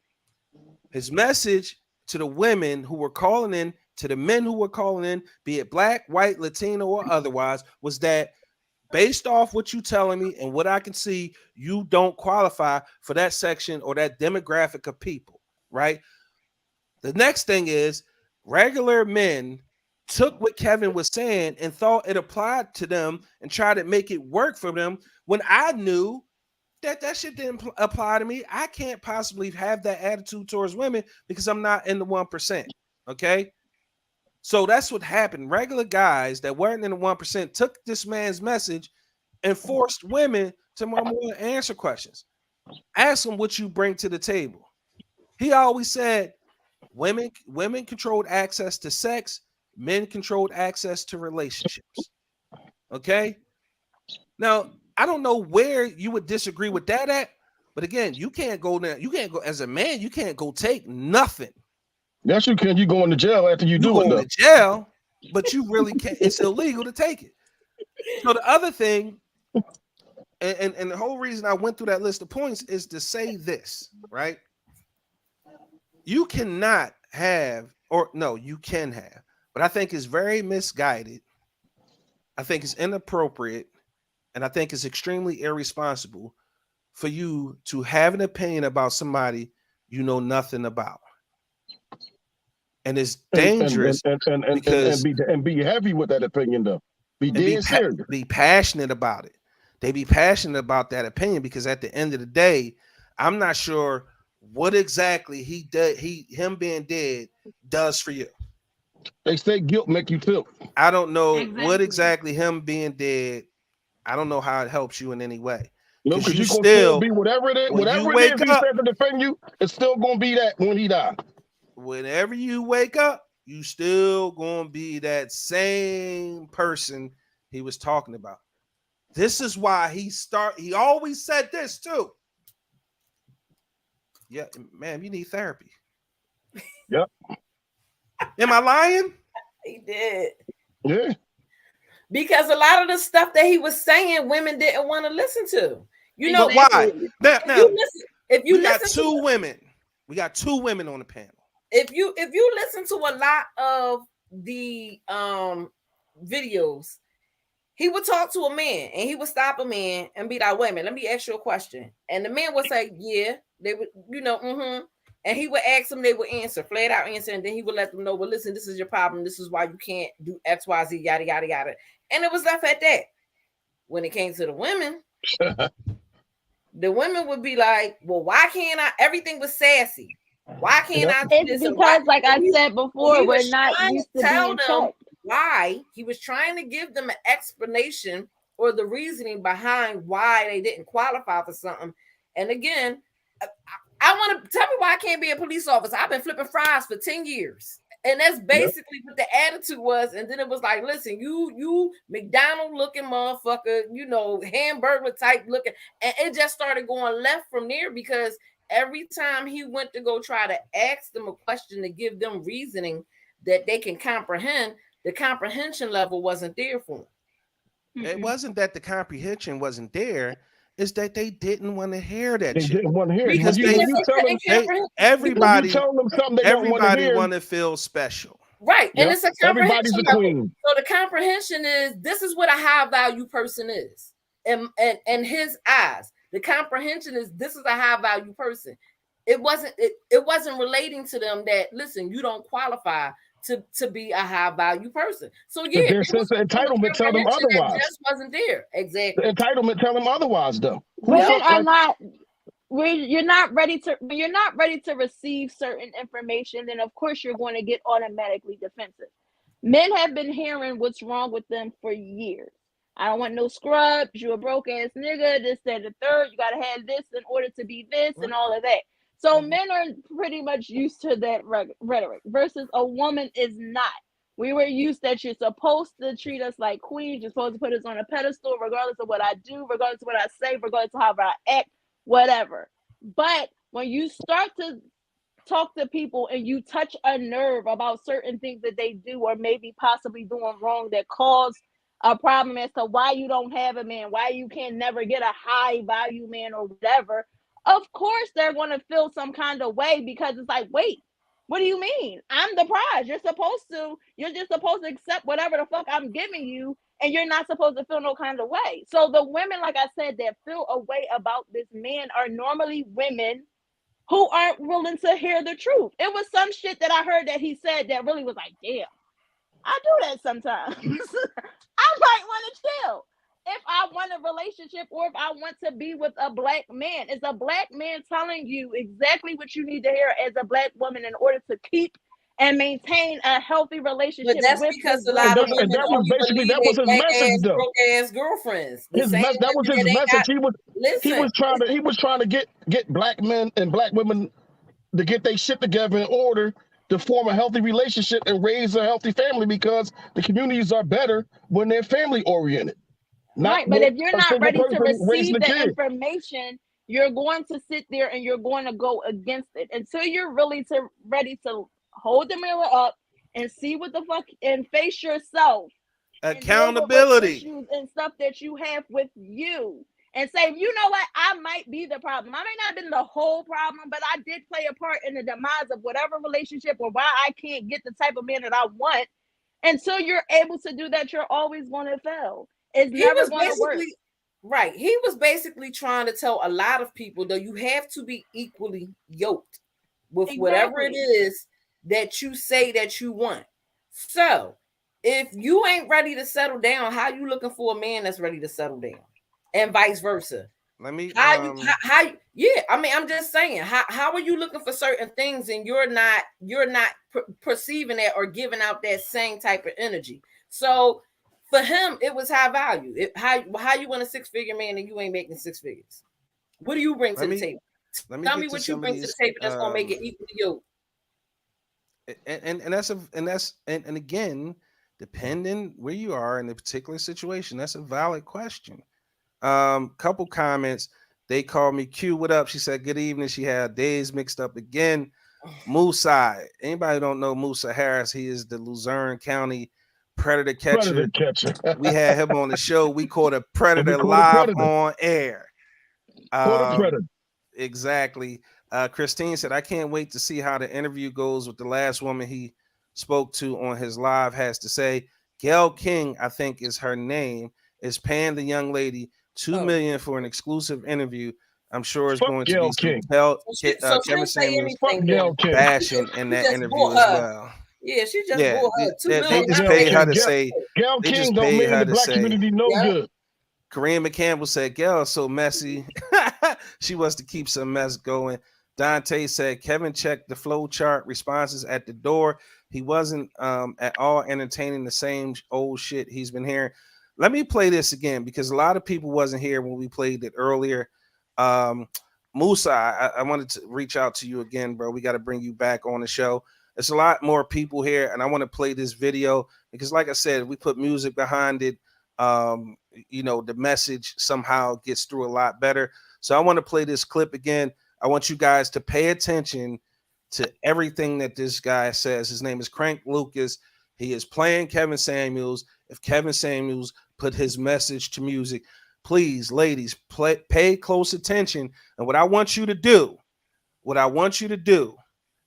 His message to the women who were calling in, to the men who were calling in, be it black, white, Latino, or otherwise, was that based off what you telling me and what I can see, you don't qualify for that section or that demographic of people, right? The next thing is regular men took what Kevin was saying and thought it applied to them and tried to make it work for them when I knew that shit didn't apply to me. I can't possibly have that attitude towards women because I'm not in the 1%. Okay. So that's what happened. Regular guys that weren't in the 1% took this man's message and forced women to more answer questions. Ask them what you bring to the table. He always said women controlled access to sex, men controlled access to relationships. Okay? Now, I don't know where you would disagree with that at, but again, you can't go there. You can't go as a man, you can't go take nothing. Yes, you can. You going to jail after you do it, going though. to jail, but you really can't. It's illegal to take it. So the other thing, and the whole reason I went through that list of points is to say this, right? You cannot have, or no, you can have, but I think it's very misguided. I think it's inappropriate, and I think it's extremely irresponsible for you to have an opinion about somebody you know nothing about. And it's dangerous because be heavy with that opinion, though. Be dead serious. be passionate about it. They be passionate about that opinion because at the end of the day, I'm not sure what exactly him being dead does for you. They say guilt make you feel. I don't know what exactly him being dead. I don't know how it helps you in any way. No, because you gonna still be whatever it is. when Whatever you it wake is he up, said to defend you, it's still gonna be that when he dies. whenever you wake up, you still gonna be that same person he was talking about. This is why he always said this too. Yeah, man, you need therapy. Yep. Am I lying? He did. Yeah. Because a lot of the stuff that he was saying, women didn't want to listen to. You know but why? Now, if you got two women. We got two women on the panel. If you listen to a lot of the videos, he would talk to a man and he would stop a man and be like, wait a minute, let me ask you a question. And the man would say, yeah, they would, and he would ask them, they would answer, flat out answer, and then he would let them know, well, listen, this is your problem. This is why you can't do X, Y, Z, yada, yada, yada. And it was left at that. When it came to the women, the women would be like, well, why can't I? Everything was sassy. Why can't I do this? It's because, like I said before, we're not used to being checked. Why he was trying to give them an explanation or the reasoning behind why they didn't qualify for something. And again, I want to tell me why I can't be a police officer. I've been flipping fries for 10 years. And that's basically what the attitude was. And then it was like, listen, you McDonald looking motherfucker, hamburger type looking. And it just started going left from there because every time he went to go try to ask them a question to give them reasoning that they can comprehend, the comprehension level wasn't there for him. It wasn't that the comprehension wasn't there. It's that they didn't want to hear that they shit. Didn't want to hear because everybody want to feel special. Right. And it's a everybody's comprehension a queen. So the comprehension is this is what a high value person is. And his eyes. The comprehension is this is a high value person. It wasn't relating to them that listen, you don't qualify to be a high value person. So yeah, their sense of entitlement tell them otherwise. Just wasn't there. Exactly. The entitlement tell them otherwise, though. Women are not. You're not ready to. When you're not ready to receive certain information, then of course you're going to get automatically defensive. Men have been hearing what's wrong with them for years. I don't want no scrubs. You a broke ass nigga. This, that, the third. You gotta have this in order to be this and all of that. So men are pretty much used to that rhetoric versus a woman is not. We were used that you're supposed to treat us like queens. You're supposed to put us on a pedestal regardless of what I do, regardless of what I say, regardless of how I act, whatever. But when you start to talk to people and you touch a nerve about certain things that they do or maybe possibly doing wrong that cause a problem as to why you don't have a man, why you can never get a high value man or whatever, of course they're going to feel some kind of way because it's like, wait, what do you mean? I'm the prize. You're just supposed to accept whatever the fuck I'm giving you, and you're not supposed to feel no kind of way. So the women, like I said, that feel a way about this man are normally women who aren't willing to hear the truth. It was some shit that I heard that he said that really was like, damn. I do that sometimes. I might want to chill. If I want a relationship or if I want to be with a black man, is a black man telling you exactly what you need to hear as a black woman in order to keep and maintain a healthy relationship But that's with because this a black lot of man? And women that was only basically believe that was they his black message, ass, though. broke ass girlfriends. The same That was women his that ain't message. got. He Listen, was trying to get black men and black women to get their shit together in order to form a healthy relationship and raise a healthy family, because the communities are better when they're family oriented, not Right. But with if you're a not single ready to person raising receive a the kid. information, you're going to sit there and you're going to go against it until you're really ready to hold the mirror up and see what the fuck and face yourself and deal with what Accountability. issues and stuff that you have with you. And say, you know what, I might be the problem. I may not have been the whole problem, but I did play a part in the demise of whatever relationship or why I can't get the type of man that I want. Until you're able to do that, you're always going to fail. It's he never was going to work. basically right. He was basically trying to tell a lot of people that you have to be equally yoked with whatever it Exactly. is that you say that you want. So if you ain't ready to settle down, how you looking for a man that's ready to settle down, and vice versa? Let me How yeah, I mean, I'm just saying, how are you looking for certain things and you're not perceiving that or giving out that same type of energy? So for him, it was high value. How you want a 6-figure man and you ain't making 6 figures? What do you bring to the table? Tell me what you bring to the table that's gonna make it equally yoked. And again, depending where you are in the particular situation, that's a valid question. Couple comments. They called me Q. What up? She said, good evening. She had days mixed up again. Musa. Anybody don't know Musa Harris? He is the Luzerne County predator catcher. We had him on the show. We caught a predator live on air. Exactly. Christine said, I can't wait to see how the interview goes with the last woman he spoke to on his live. Has to say, Gail King, I think is her name, is paying the young lady $2 million for an exclusive interview. I'm sure it's going to be some Kevin Samuels bashing in that interview as well. Yeah, she just bought her $2 million. They just paid her to say. Gail King don't mean the black community no good. Kareem McCampbell said, Gail is so messy. She wants to keep some mess going. Dante said, Kevin checked the flow chart responses at the door. He wasn't at all entertaining the same old shit he's been hearing. Let me play this again because a lot of people wasn't here when we played it earlier. Musa, I wanted to reach out to you again, bro. We got to bring you back on the show. There's a lot more people here, and I want to play this video because, like I said, we put music behind it. The message somehow gets through a lot better. So I want to play this clip again. I want you guys to pay attention to everything that this guy says. His name is Crank Lucas. He is playing Kevin Samuels. If Kevin Samuels put his message to music, please, ladies, pay close attention. And what I want you to do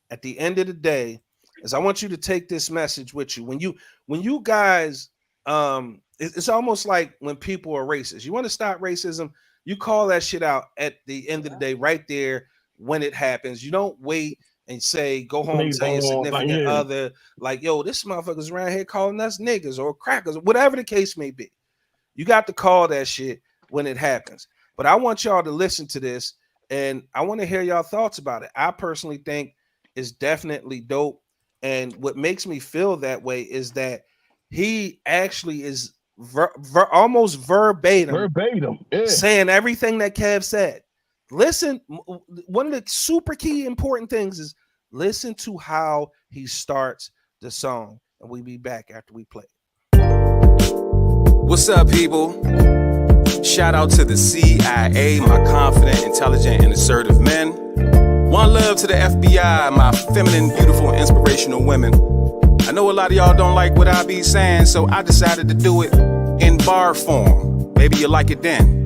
at the end of the day is I want you to take this message with you. When you guys, it's almost like when people are racist. You want to stop racism, you call that shit out at the end of the day, right there when it happens. You don't wait and say, go home and tell your significant other, like, yo, this motherfucker's around here calling us niggas or crackers, whatever the case may be. You got to call that shit when it happens. But I want y'all to listen to this, and I want to hear y'all thoughts about it. I personally think it's definitely dope. And what makes me feel that way is that he actually is almost verbatim saying everything that Kev said. Listen, one of the super key important things is listen to how he starts the song, and we'll be back after we play. What's up, people? Shout out to the CIA, my confident, intelligent, and assertive men. One love to the FBI, my feminine, beautiful, inspirational women. I know a lot of y'all don't like what I be saying, so I decided to do it in bar form. Maybe you like it then.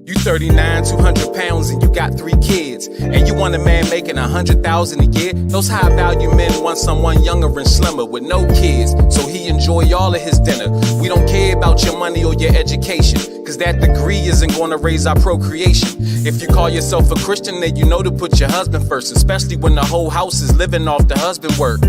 You 39, 200 pounds, and you got 3 kids, and you want a man making 100,000 a year. Those high value men want someone younger and slimmer with no kids, so he enjoy all of his dinner. We don't care about your money or your education, cause that degree isn't gonna raise our procreation. If you call yourself a Christian, then you know to put your husband first, especially when the whole house is living off the husband work.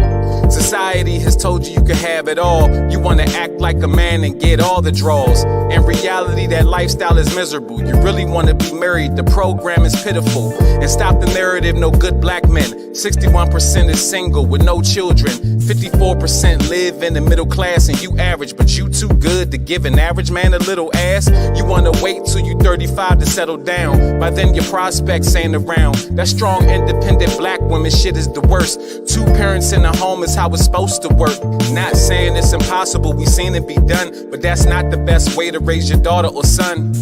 Society has told you can have it all. You wanna act like a man and get all the draws. In reality, that lifestyle is miserable. You really wanna be married, the program is pitiful. And stop the narrative, no good black men. 61% is single with no children. 54% live in the middle class and you average, but you too good to give an average man a little ass. You wanna wait till you 35 to settle down. By then your prospects ain't around. That strong, independent black woman shit is the worst. 2 parents in a home is how it's supposed to work. Not saying it's impossible, we seen it be done, but that's not the best way to raise your daughter or son.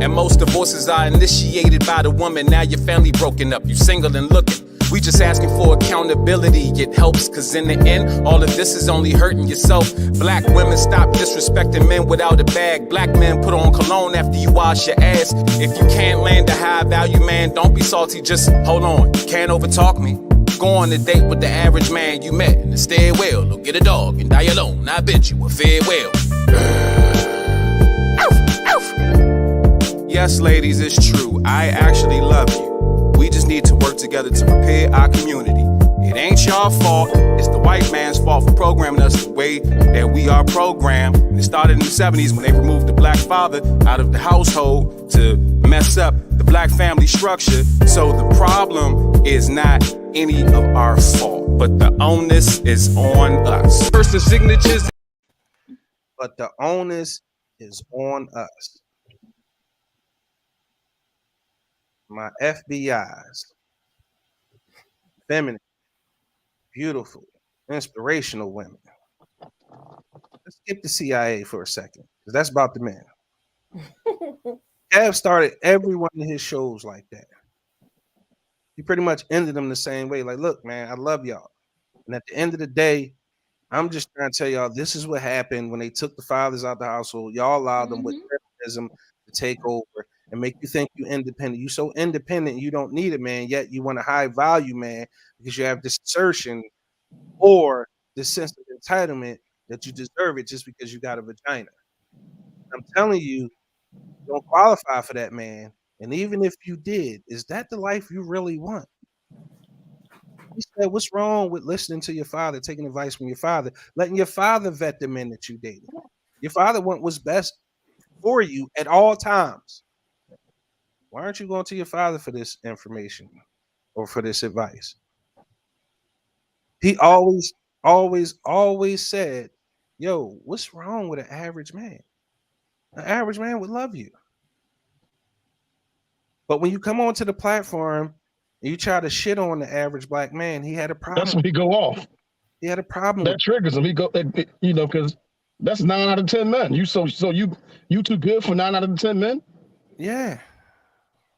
And most divorces are initiated by the woman. Now your family broken up, you single and looking. We just asking for accountability. It helps, cause in the end, all of this is only hurting yourself. Black women, stop disrespecting men without a bag. Black men, put on cologne after you wash your ass. If you can't land a high value man, don't be salty, just hold on. You can't overtalk me. Go on a date with the average man you met in the stairwell, or get a dog and die alone. I bid you a farewell. Yes, ladies, it's true. I actually love you. We just need to work together to prepare our community. It ain't y'all fault, it's the white man's fault for programming us the way that we are programmed. And it started in the 70s when they removed the black father out of the household to mess up the black family structure. So the problem is not any of our fault, but the onus is on us. First the signatures. But the onus is on us. My FBIs, feminine, beautiful, inspirational women. Let's skip the CIA for a second, because that's about the men. Kev started every one of his shows like that. He pretty much ended them the same way. Like, look, man, I love y'all. And at the end of the day, I'm just trying to tell y'all this is what happened when they took the fathers out the household. Y'all allowed them with feminism to take over and make you think you're independent. You're so independent, you don't need a man, yet you want a high value man because you have this assertion or this sense of entitlement that you deserve it just because you got a vagina. I'm telling you, you don't qualify for that man. And even if you did, is that the life you really want? He said, what's wrong with listening to your father, taking advice from your father, letting your father vet the men that you dated? Your father want what's best for you at all times. Why aren't you going to your father for this information or for this advice? He always said, yo, what's wrong with an average man? An average man would love you. But when you come onto the platform and you try to shit on the average black man, he had a problem. That's when he go off. He had a problem. That triggers him. He go, because that's 9 out of 10 men. You too good for 9 out of 10 men? Yeah.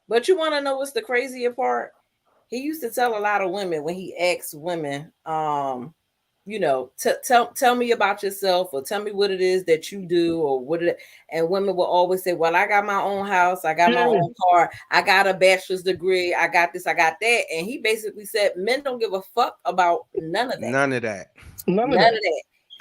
But you want to know what's the crazier part? He used to tell a lot of women when he asked women, tell me about yourself or tell me what it is that you do or what it, and women will always say, well, I got my own house, I got my own car, I got a bachelor's degree, I got this, I got that. And he basically said men don't give a fuck about none of that. None of that.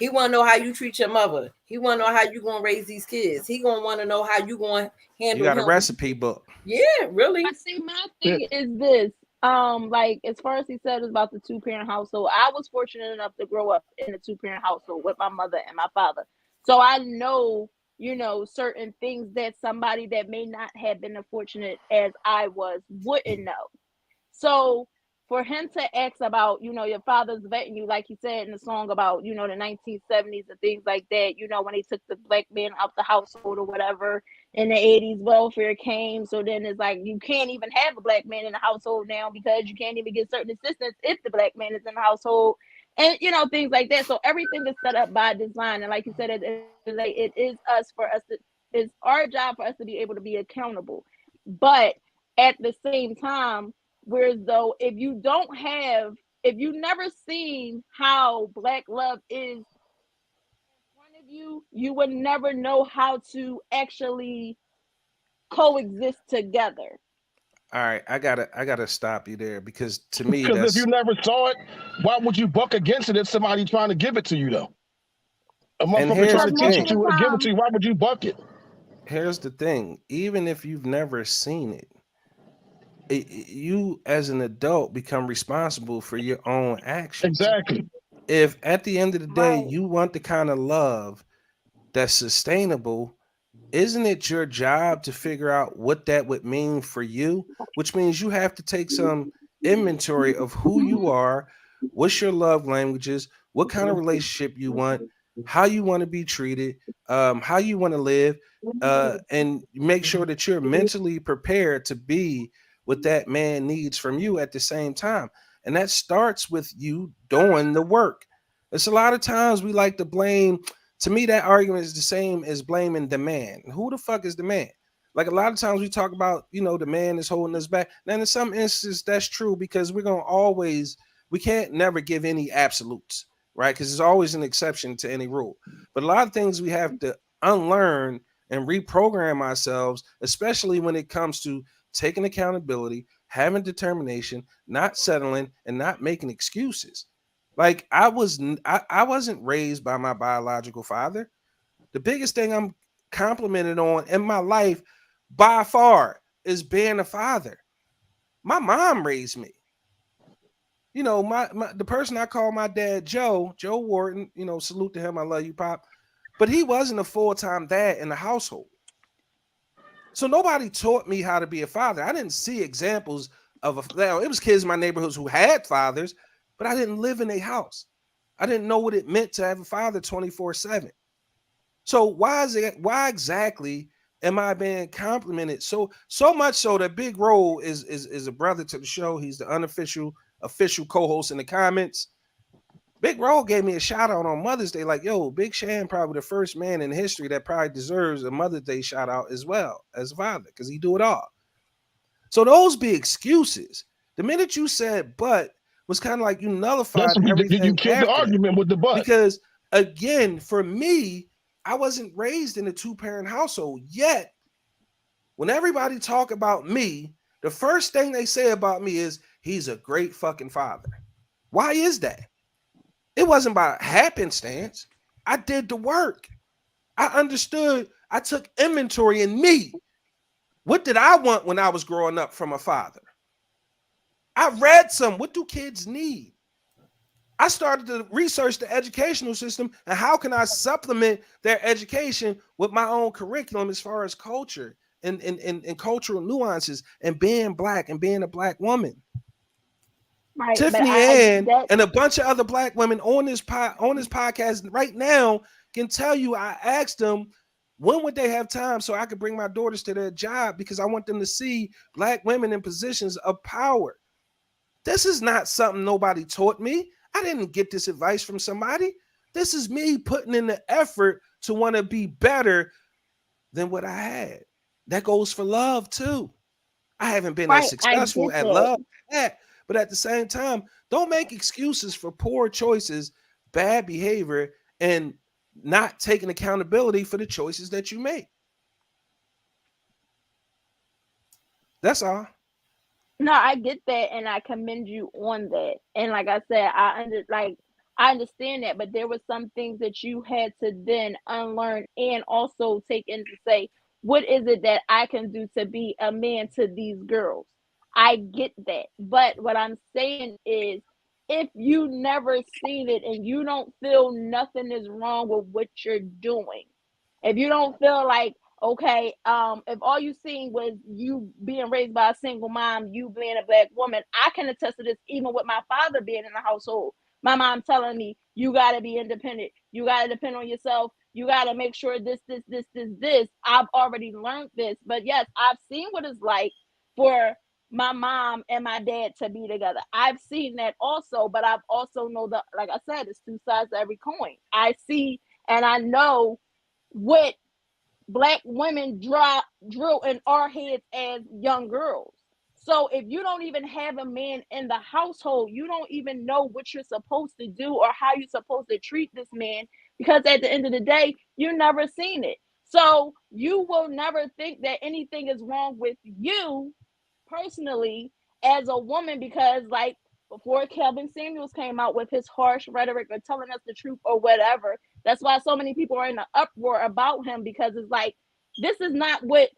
He want to know how you treat your mother. He want to know how you going to raise these kids. He going to want to know how you going to handle You got him. a recipe book. Yeah, really. I see. My thing is this. Like as far as he said about the 2-parent household, I was fortunate enough to grow up in a 2-parent household with my mother and my father. So I know, certain things that somebody that may not have been as fortunate as I was wouldn't know. So for him to ask about, your father's vetting you, like he said in the song about, the 1970s and things like that, when they took the black man out the household or whatever, in the 80s, welfare came. So then it's like, you can't even have a black man in the household now because you can't even get certain assistance if the black man is in the household and, things like that. So everything is set up by design. And like you said, it is it's our job for us to be able to be accountable. But at the same time, whereas though if you never seen how black love is in front of you, you would never know how to actually coexist together. All right, I gotta stop you there because to me Because if you that's never saw it, why would you buck against it if somebody trying to give it to you though? A and motherfucker here's trying Because to the teach most it of to thing. the you or give it to time, you, why would you buck it? Here's the thing. Even if you've never seen it, you as an adult become responsible for your own actions. Exactly. If at the end of the day right, you want the kind of love that's sustainable, isn't it your job to figure out what that would mean for you? Which means you have to take some inventory of who you are, what's your love languages, what kind of relationship you want, how you want to be treated, how you want to live, and make sure that you're mentally prepared to be what that man needs from you at the same time. And that starts with you doing the work. It's a lot of times we like to blame. To me, that argument is the same as blaming the man. Who the fuck is the man? Like a lot of times we talk about, the man is holding us back. Now, in some instances, that's true because we're gonna always, we can't never give any absolutes, right? Because there's always an exception to any rule. But a lot of things we have to unlearn and reprogram ourselves, especially when it comes to taking accountability, having determination, not settling, and not making excuses. Like I wasn't raised by my biological father. The biggest thing I'm complimented on in my life by far is being a father. My mom raised me. My the person I call my dad, Joe Wharton, salute to him. I love you, Pop. But he wasn't a full-time dad in the household. So nobody taught me how to be a father. I didn't see examples of now, it was kids in my neighborhoods who had fathers, but I didn't live in a house. I didn't know what it meant to have a father 24/7. So why exactly am I being complimented so much so that Big Roll is a brother to the show. He's the unofficial official co-host in the comments. Big Roll gave me a shout out on Mother's Day, like, yo, Big Shan probably the first man in history that probably deserves a Mother's Day shout out as well as a father, because he do it all. So those be excuses. The minute you said but was kind of like you That's nullified what you everything killed the after that. argument with the butt. Because again, for me, I wasn't raised in a two-parent household. Yet, when everybody talk about me, the first thing they say about me is he's a great fucking father. Why is that? It wasn't by happenstance. I did the work. I understood. I took inventory in me. What did I want when I was growing up from a father? I read some. What do kids need? I started to research the educational system and how can I supplement their education with my own curriculum as far as culture and cultural nuances and being black and being a black woman. right. But Tiffany I Ann that and a bunch of other black women on this podcast right now can tell you I asked them when would they have time so I could bring my daughters to their job because I want them to see black women in positions of power. This is not something nobody taught me. I didn't get this advice from somebody. This is me putting in the effort to want to be better than what I had. That goes for love too. I haven't been as right, I successful get at that. love as that, but at the same time, don't make excuses for poor choices, bad behavior, and not taking accountability for the choices that you make. That's all. No, I get that, and I commend you on that. And like I said, I understand that, but there were some things that you had to then unlearn and also take in to say, what is it that I can do to be a man to these girls? I get that, but what I'm saying is, if you never seen it and you don't feel nothing is wrong with what you're doing, if you don't feel like, okay, if all you seen was you being raised by a single mom, you being a black woman, I can attest to this even with my father being in the household. My mom telling me, you gotta be independent, you gotta depend on yourself, you gotta make sure this. I've already learned this, but yes, I've seen what it's like for my mom and my dad to be together. I've seen that also, but I've also know that, like I said, it's two sides to every coin. I see and I know what black women drill in our heads as young girls. So if you don't even have a man in the household, you don't even know what you're supposed to do or how you're supposed to treat this man because at the end of the day, you never seen it. So you will never think that anything is wrong with you personally as a woman, because like before Kevin Samuels came out with his harsh rhetoric or telling us the truth or whatever, that's why so many people are in an uproar about him, because it's like, this is not what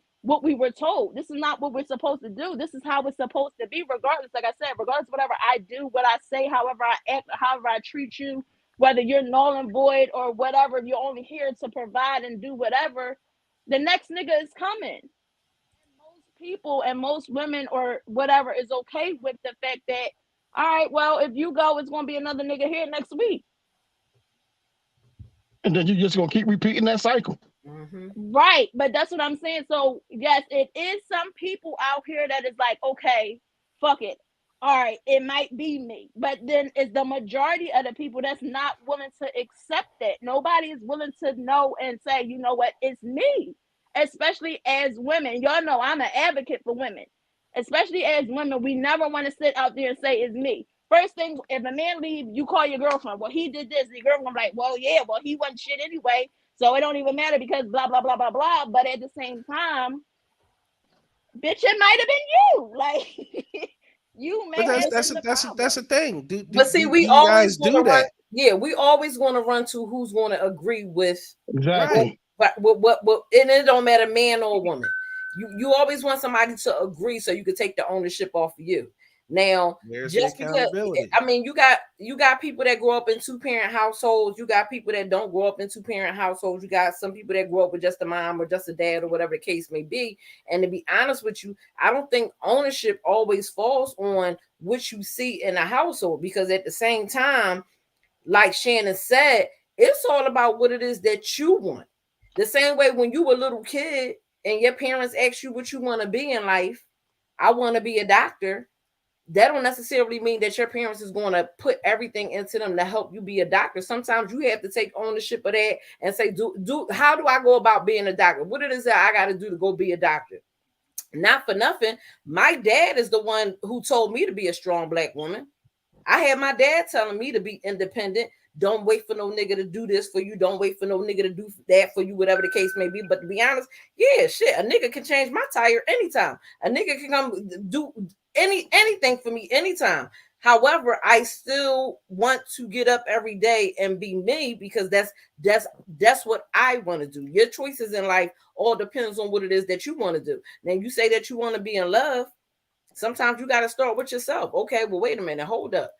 we were told. This is not what we're supposed to do. This is how it's supposed to be, regardless, like I said, regardless of whatever I do, what I say, however I act, however I treat you, whether you're null and void or whatever, if you're only here to provide and do whatever, the next nigga is coming. Most people and most women or whatever is okay with the fact that, all right, well, if you go, it's going to be another nigga here next week. And then you're just gonna keep repeating that cycle. Right, but that's what I'm saying. So yes, it is some people out here that is like, okay, fuck it, all right, it might be me, but then it's the majority of the people that's not willing to accept that. Nobody is willing to know and say, you know what, it's me. Especially as women, y'all know I'm an advocate for women. Especially as women, we never want to sit out there and say it's me. First thing, if a man leave, you call your girlfriend. Well, he did this. The girlfriend like, well, yeah, well, he wasn't shit anyway, so it don't even matter because blah blah blah blah blah. But at the same time, bitch, it might have been you. Like you may But have that's been the problem. that's a thing. But see, we you always guys going to do run. that? Yeah, we always going to run to who's going to agree with Exactly. but what, and it don't matter, man or woman. You always want somebody to agree so you can take the ownership off of you. Now, Where's the just because, accountability? I mean, you got people that grow up in 2-parent households. You got people that don't grow up in 2-parent households. You got some people that grow up with just a mom or just a dad or whatever the case may be. And to be honest with you, I don't think ownership always falls on what you see in a household, because at the same time, like Shannon said, it's all about what it is that you want. The same way when you were a little kid and your parents asked you what you want to be in life, I want to be a doctor. That don't necessarily mean that your parents is going to put everything into them to help you be a doctor. Sometimes you have to take ownership of that and say, do how do I go about being a doctor? What it is that I got to do to go be a doctor? Not for nothing, my dad is the one who told me to be a strong black woman. I had my dad telling me to be independent. Don't wait for no nigga to do this for you. Don't wait for no nigga to do that for you, whatever the case may be. But to be honest, yeah, shit, a nigga can change my tire anytime. A nigga can come do anything for me anytime. However, I still want to get up every day and be me, because that's what I want to do. Your choices in life all depends on what it is that you want to do. Now, you say that you want to be in love. Sometimes you got to start with yourself. Okay, well, wait a minute, hold up.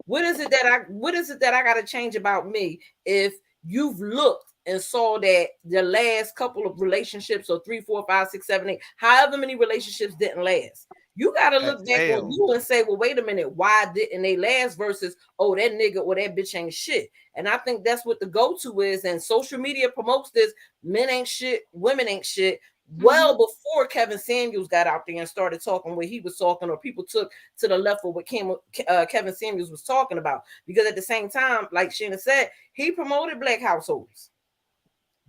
What is it that I got to change about me? If you've looked and saw that the last couple of relationships, or 3, 4, 5, 6, 7, 8, however many relationships didn't last, you got to look back on you and say, well, wait a minute, why didn't they last? Versus, oh, that nigga or that bitch ain't shit. And I think that's what the go-to is. And social media promotes this: men ain't shit, women ain't shit. Well, before Kevin Samuels got out there and started talking what he was talking, or people took to the left of what Kevin Samuels was talking about. Because at the same time, like Shannon said, he promoted black households.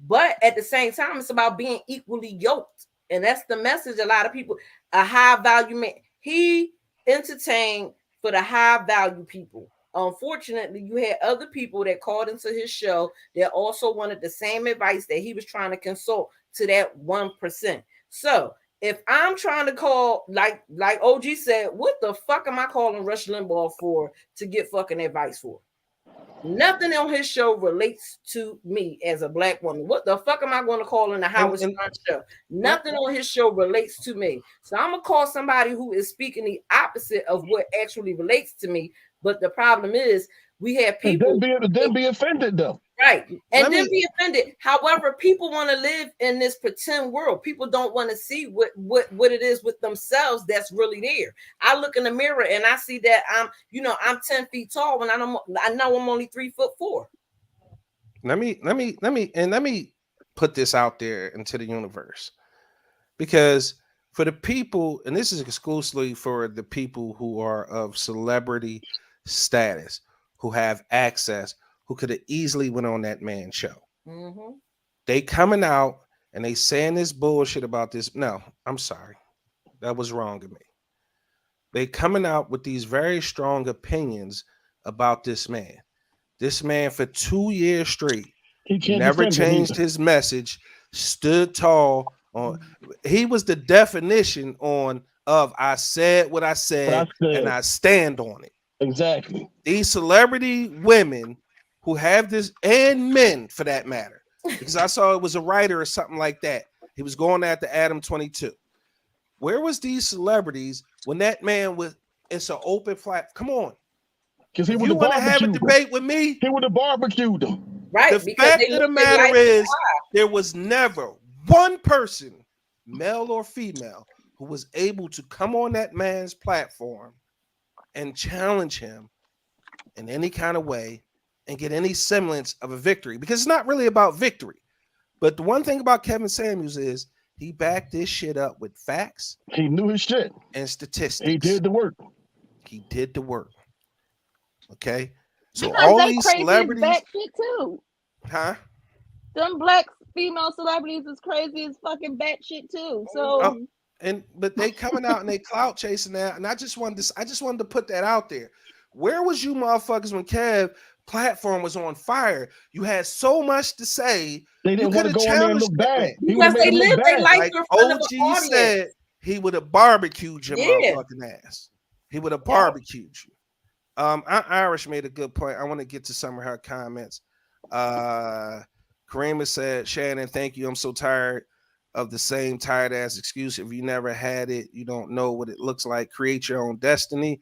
But at the same time, it's about being equally yoked. And that's the message a lot of people, a high value man. He entertained for the high value people. Unfortunately, you had other people that called into his show that also wanted the same advice that he was trying to consult to that 1%. So if I'm trying to call, like OG said, what the fuck am I calling Rush Limbaugh for to get fucking advice for? Nothing on his show relates to me as a black woman. What the fuck am I going to call in the Howard Stern show? Nothing on his show relates to me. So I'm going to call somebody who is speaking the opposite of what actually relates to me. But the problem is, we have people then be offended though. Right. And then be offended. However, people want to live in this pretend world. People don't want to see what it is with themselves that's really there. I look in the mirror and I see that I'm 10 feet tall when I know I'm only 3'4". Let me put this out there into the universe, because for the people, and this is exclusively for the people who are of celebrity status, who have access, who could have easily went on that man's show. Mm-hmm. They coming out and they saying this bullshit about this. No, I'm sorry. That was wrong of me. They coming out with these very strong opinions about this man. This man for 2 years straight He can't never defend it changed either. his message stood tall on. He was the definition of I said what I But I said and said I stand on it. exactly. These celebrity women who have this, and men for that matter, because I saw it was a writer or something like that. He was going after Adam 22. Where was these celebrities when that man was? It's an open flat. Come on, Because he if would you have want to have a barbecued them. debate with me, He would have barbecued them. Right, the because they fact of look the their matter life in the is, eye. there was never one person, male or female, who was able to come on that man's platform and challenge him in any kind of way and get any semblance of a victory, because it's not really about victory. But the one thing about Kevin Samuels is he backed this shit up with facts He knew his shit. and statistics. He did the work. He did the work. Okay. So Because all they these crazy as celebrities, bat shit too. huh? Them black female celebrities is crazy as fucking bat shit too. So Oh, but they coming out and they clout chasing that. And I just wanted to put that out there. Where was you motherfuckers when Kev platform was on fire? You had so much to say. They You didn't could want to have go in there and challenged look that bad. man. He would Because have made they him look live their bad. life Like in front of an OG audience. said, he would have barbecued your Yeah. motherfucking ass. He would have Yeah. barbecued you. Irish made a good point. I want to get to some of her comments. Karima said, Shannon, thank you. I'm so tired of the same tired ass excuse. If you never had it, you don't know what it looks like. Create your own destiny.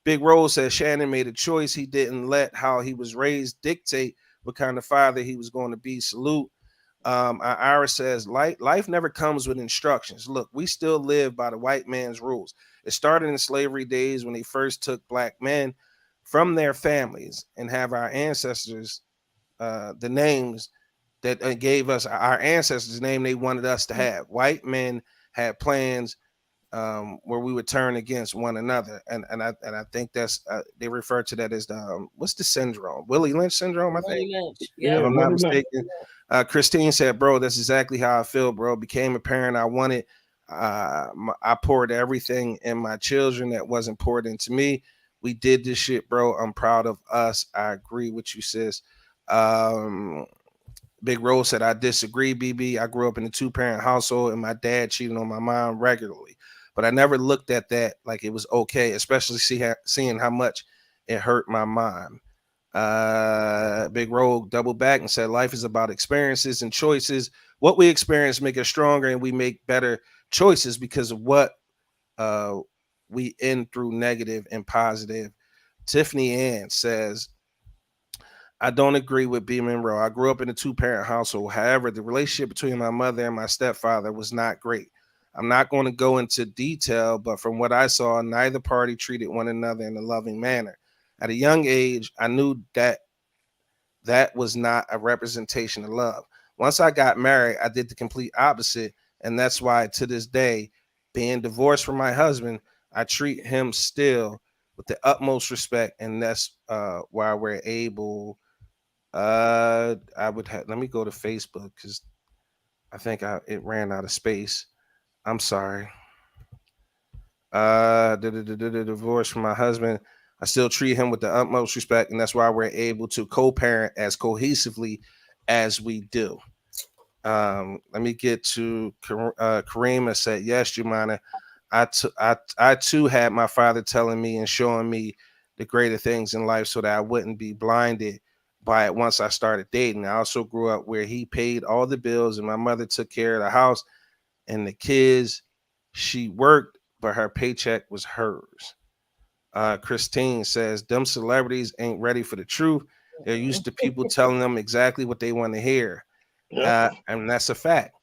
Big Rose says Shannon made a choice. He didn't let how he was raised dictate what kind of father he was going to be. Salute. Ira says, life never comes with instructions. Look, we still live by the white man's rules. It started in slavery days when they first took black men from their families and have our ancestors the names that gave us our ancestors the name they wanted us to have. White men had plans where we would turn against one another, and I think that's they refer to that as the what's the syndrome? Willie Lynch syndrome, I think. Willie Lynch. Yeah, If I'm not Willie Lynch. mistaken. Christine said, "Bro, that's exactly how I feel, bro. Became a parent. I wanted. I poured everything in my children that wasn't poured into me. We did this shit, bro. I'm proud of us. I agree with you, sis." Big Rose said, "I disagree, BB. I grew up in a 2-parent household, and my dad cheated on my mom regularly. But I never looked at that like it was okay, especially seeing how much it hurt my mom." Big Rogue doubled back and said, "Life is about experiences and choices. What we experience make us stronger, and we make better choices because of what we end through, negative and positive." Tiffany Ann says, "I don't agree with B. Monroe. I grew up in a 2-parent household. However, the relationship between my mother and my stepfather was not great. I'm not going to go into detail, but from what I saw, neither party treated one another in a loving manner. At a young age, I knew that was not a representation of love. Once I got married, I did the complete opposite, and that's why to this day, being divorced from my husband, I treat him still with the utmost respect, and that's why we're able." Let me go to Facebook because I think it ran out of space. I'm sorry. The divorce from my husband, I still treat him with the utmost respect, and that's why we're able to co-parent as cohesively as we do. Let me get to Karima said, "Yes, Jumaanah, I too had my father telling me and showing me the greater things in life so that I wouldn't be blinded by it once I started dating. I also grew up where he paid all the bills and my mother took care of the house and the kids. She worked, but her paycheck was hers." Christine says, "Them celebrities ain't ready for the truth. They're used to people telling them exactly what they want to hear." Yep. And that's a fact.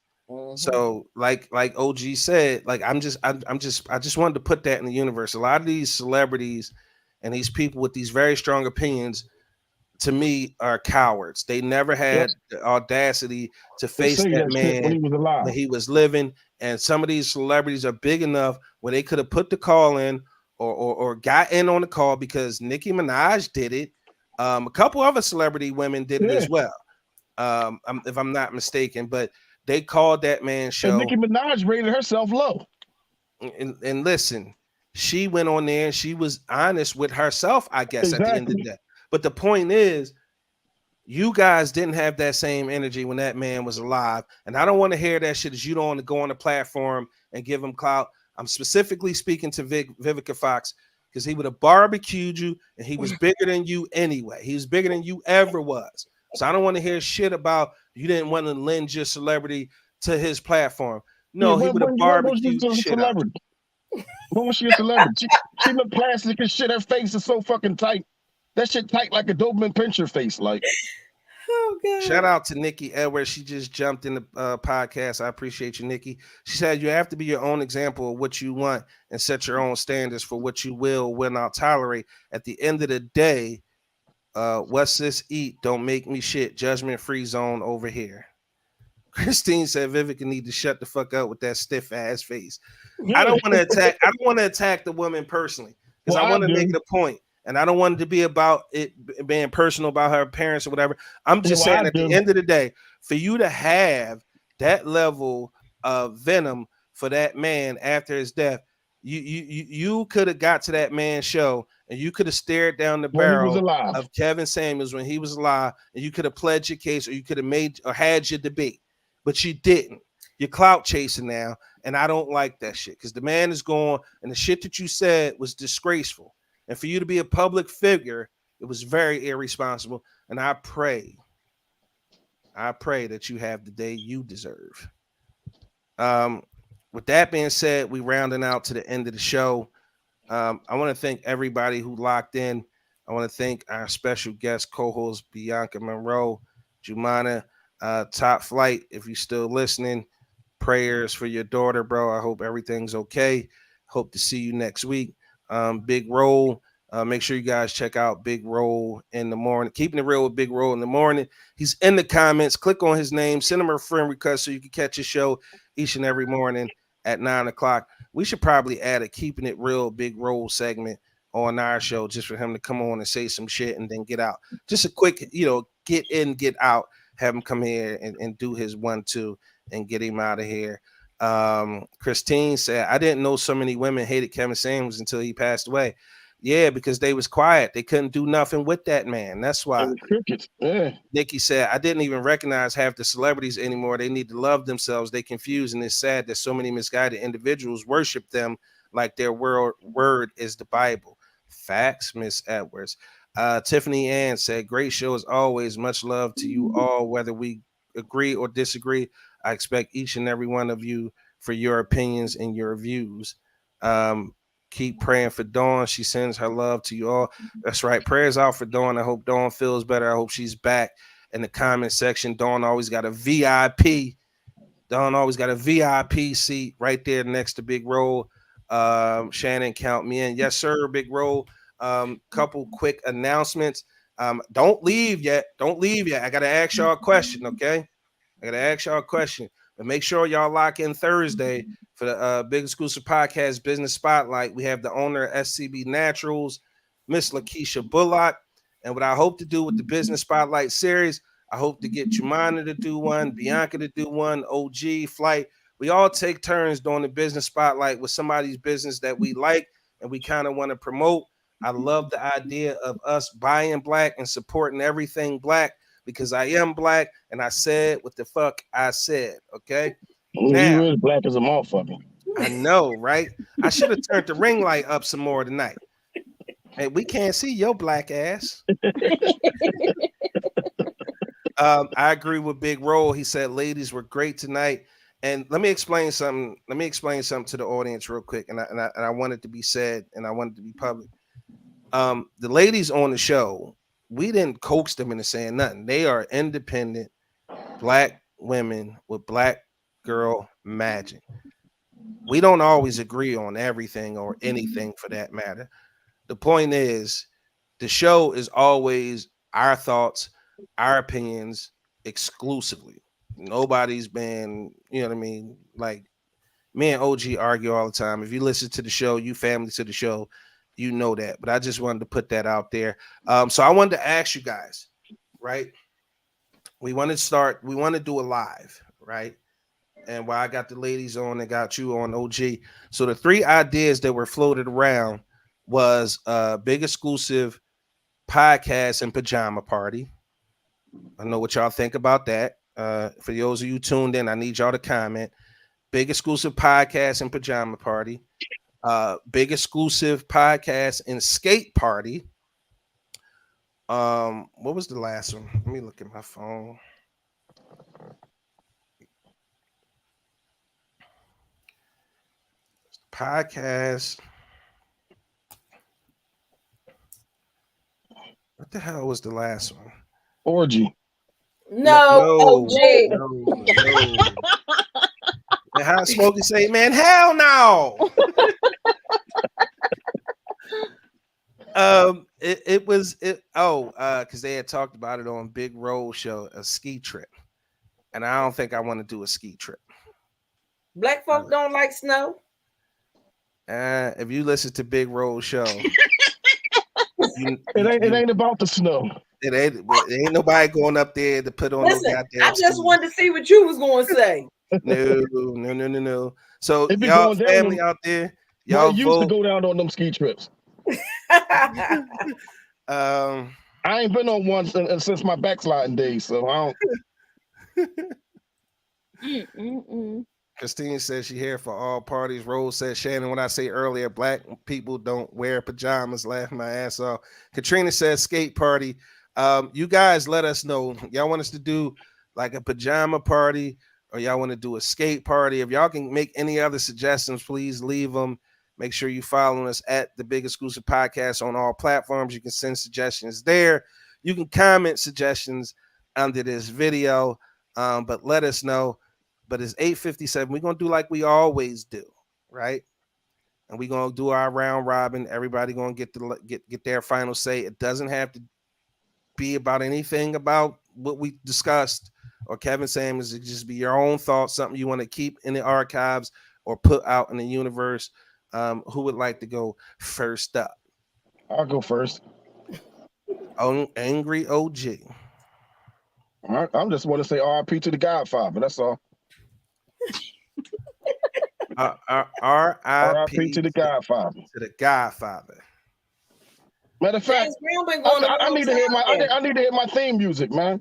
So like OG said, like I just wanted to put that in the universe. A lot of these celebrities and these people with these very strong opinions, to me, are cowards. They never had the audacity to They face say that that shit when man he was alive. when he was living. And some of these celebrities are big enough where they could have put the call in or got in on the call, because Nicki Minaj did it. A couple other celebrity women did it Yeah. as well. If I'm not mistaken, but they called that man And show. Nicki Minaj rated herself low. And listen, she went on there and she was honest with herself, I guess, at the end of the Exactly. day. But the point is, You guys didn't have that same energy when that man was alive. And I don't want to hear that shit as you don't want to go on the platform and give him clout. I'm specifically speaking to Vivica Fox because he would have barbecued you and he was bigger than you anyway. He was bigger than you ever was. So I don't want to hear shit about you didn't want to lend your celebrity to his platform. Yeah, No, he would have when was she barbecued the a shit out celebrity? When was she a celebrity? She look plastic and shit. Her face is so fucking tight. That shit tight like a Doberman Pinscher face. Like, Oh God. Shout out to Nikki Edwards. She just jumped in the podcast. I appreciate you, Nikki. She said you have to be your own example of what you want and set your own standards for what you will not tolerate. At the end of the day, what's this eat? Don't make me shit. Judgment free zone over here. Christine said Vivica need to shut the fuck up with that stiff ass face. I don't want to attack. I don't want to attack the woman personally because Well, I want I to make do. it a point. And I don't want it to be about it being personal about her parents or whatever. I'm just Well, saying I at the do. end of the day, for you to have that level of venom for that man after his death, you could have got to that man's show and you could have stared down the When he was barrel alive. of Kevin Samuels when he was alive, and you could have pledged your case or you could have made or had your debate, but you didn't. You're clout chasing now, and I don't like that shit because the man is gone, and the shit that you said was disgraceful. And for you to be a public figure, it was very irresponsible. And I pray that you have the day you deserve. With that being said, we rounding out to the end of the show. I want to thank everybody who locked in. I want to thank our special guest co-host Bianca Monroe, Jumaanah, Top Flight. If you're still listening, prayers for your daughter, bro. I hope everything's okay. Hope to see you next week. Big Roll. Make sure you guys check out Big Roll in the morning. Keeping it real with Big Roll in the morning. He's in the comments. Click on his name. Send him a friend request so you can catch his show each and every morning at 9:00. We should probably add a Keeping It Real Big Roll segment on our show just for him to come on and say some shit and then get out. Just a quick, get in, get out. Have him come here and do his 1-2 and get him out of here. Christine said, I didn't know so many women hated Kevin Samuels until he passed away. Yeah, because they was quiet. They couldn't do nothing with that man. That's why. Crickets. Yeah. Nikki said, I didn't even recognize half the celebrities anymore. They need to love themselves. They confused, and it's sad that so many misguided individuals worship them like their word is the Bible. Facts, Miss Edwards. Tiffany Ann said, great show as always. Much love to you all, whether we agree or disagree. I expect each and every one of you for your opinions and your views. Keep praying for Dawn. She sends her love to you all. That's right. Prayers out for Dawn. I hope Dawn feels better. I hope she's back in the comment section. Dawn always got a VIP. Dawn always got a VIP seat right there next to Big Roll. Shannon, count me in. Yes, sir, Big Roll. Couple quick announcements. Don't leave yet. Don't leave yet. I got to ask y'all a question, okay? I got to ask y'all a question. But make sure y'all lock in Thursday for the Big Exclusive Podcast Business Spotlight. We have the owner of SCB Naturals, Miss Lakeisha Bullock. And what I hope to do with the Business Spotlight series, I hope to get Jumaanah to do one, Bianca to do one, OG, Flight. We all take turns doing the Business Spotlight with somebody's business that we like and we kind of want to promote. I love the idea of us buying black and supporting everything black because I am black and I said what the fuck I said, okay? You is black as a motherfucker. I know, right? I should have turned the ring light up some more tonight. Hey, we can't see your black ass. I agree with Big Roll. He said ladies were great tonight. And let me explain something. Let me explain something to the audience real quick. And I want it to be said and I want it to be public. The ladies on the show, we didn't coax them into saying nothing. They are independent black women with black girl magic. We don't always agree on everything or anything for that matter. The point is, the show is always our thoughts, our opinions exclusively. Nobody's been, you know what I mean? Like me and OG argue all the time. If you listen to the show, you family to the show, you know that. But I just wanted to put that out there. So I wanted to ask you guys, right? We want to do a live, right? And while I got the ladies on and got you on OG. So the three ideas that were floated around was Big Exclusive Podcast and Pajama Party. I know what y'all think about that. For those of you tuned in, I need y'all to comment. Big exclusive podcast and pajama party. Big exclusive podcast and skate party. What was the last one? Let me look at my phone. Podcast. What the hell was the last one? Orgy. No, OG. No. And how Smokey say, man, hell no. It was because they had talked about it on Big Road Show, a ski trip, and I don't think I want to do a ski trip. Black folk don't like snow. If you listen to Big Road Show, it ain't about the snow. It ain't nobody going up there to put on. Listen, no goddamn I just skis. wanted to see what you was going to say. No. So It be y'all going down family them- out there, Y'all y'all used to vote. go down on them ski trips. I ain't been on one since my backsliding days, so I don't. Christine says she here for all parties. Rose says, Shannon, when I say earlier, black people don't wear pajamas, laughing my ass off. Katrina says skate party. You guys let us know. Y'all want us to do like a pajama party or y'all want to do a skate party? If y'all can make any other suggestions, please leave them. Make sure you follow us at the Big Exclusive Podcast on all platforms. You can send suggestions there. You can comment suggestions under this video, but let us know. But it's 8:57. We're gonna do like we always do, right? And we're gonna do our round robin. Everybody gonna get their final say. It doesn't have to be about anything about what we discussed or Kevin Samuels. It just be your own thoughts, something you want to keep in the archives or put out in the universe. Who would like to go first up? I'll go first. Angry OG. I'm just want to say R.I.P. to the Godfather. That's all. R.I.P. to the Godfather. To the Godfather. Matter of fact, James Brown been going I need to hear my theme music, man.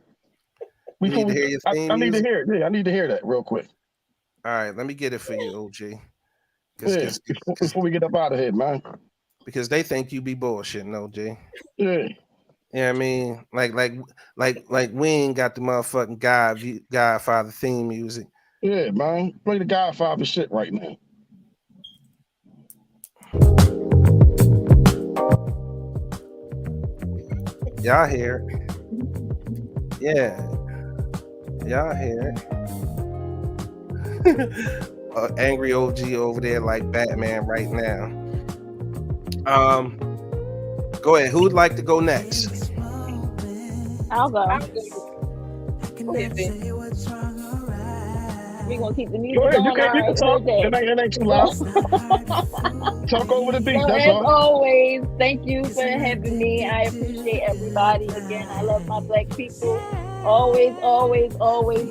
You need to hear your theme I need to music? hear it. Yeah, I need to hear that real quick. All right, let me get it for you, OG. Before we get up out of here, man. Because they think you be bullshitting, OG. Yeah. Yeah, I mean, like we ain't got the motherfucking Godfather theme music. Yeah, man. Play the Godfather shit right now. Y'all hear it? Yeah. Y'all hear it? Angry OG over there like Batman right now. Go ahead. Who'd like to go next? I'll go. Go ahead, Ben. We're gonna keep the music Go ahead, going. you can talk. It ain't too loud. Talk over the beat, So that's as all. always, thank you for having me. I appreciate everybody. Again, I love my black people. Always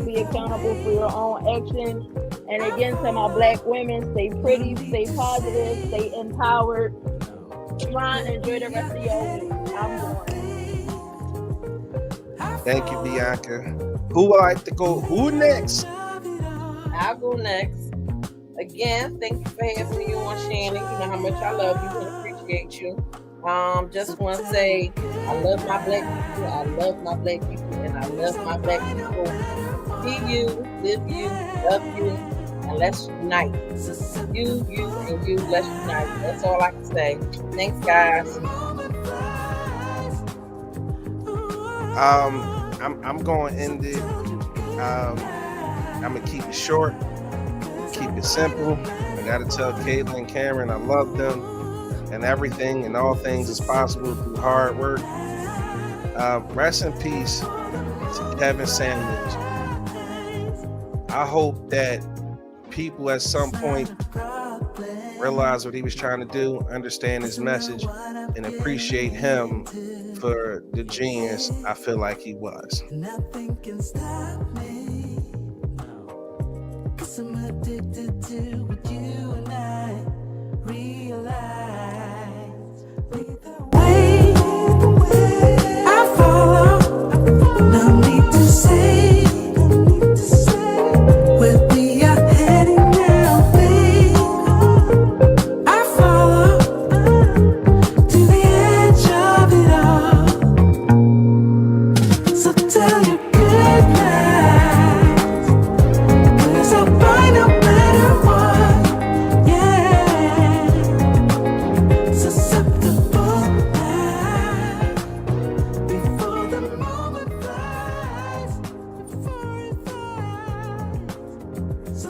be accountable for your own actions. And again, to my black women, stay pretty, stay positive, stay empowered. Try and enjoy the rest of your week. I'm going. Thank you, Bianca. Who would like to go? Who next? I'll go next. Again, thank you for having me on, Shannon. You know how much I love you and appreciate you. Just want to say I love my black people. I love my black people, and I love my black people. Be you, live you, love you, and let's unite. You, and you, let's unite. That's all I can say. Thanks, guys. I'm going to end it. I'm gonna keep it short, keep it simple. I gotta tell Caitlin and Cameron I love them, and everything and all things is possible through hard work. Rest in peace to Kevin Samuels. I hope that people at some point realize what he was trying to do, understand his message, and appreciate him for the genius I feel like he was. Nothing can stop me. 'Cause I'm addicted to what you and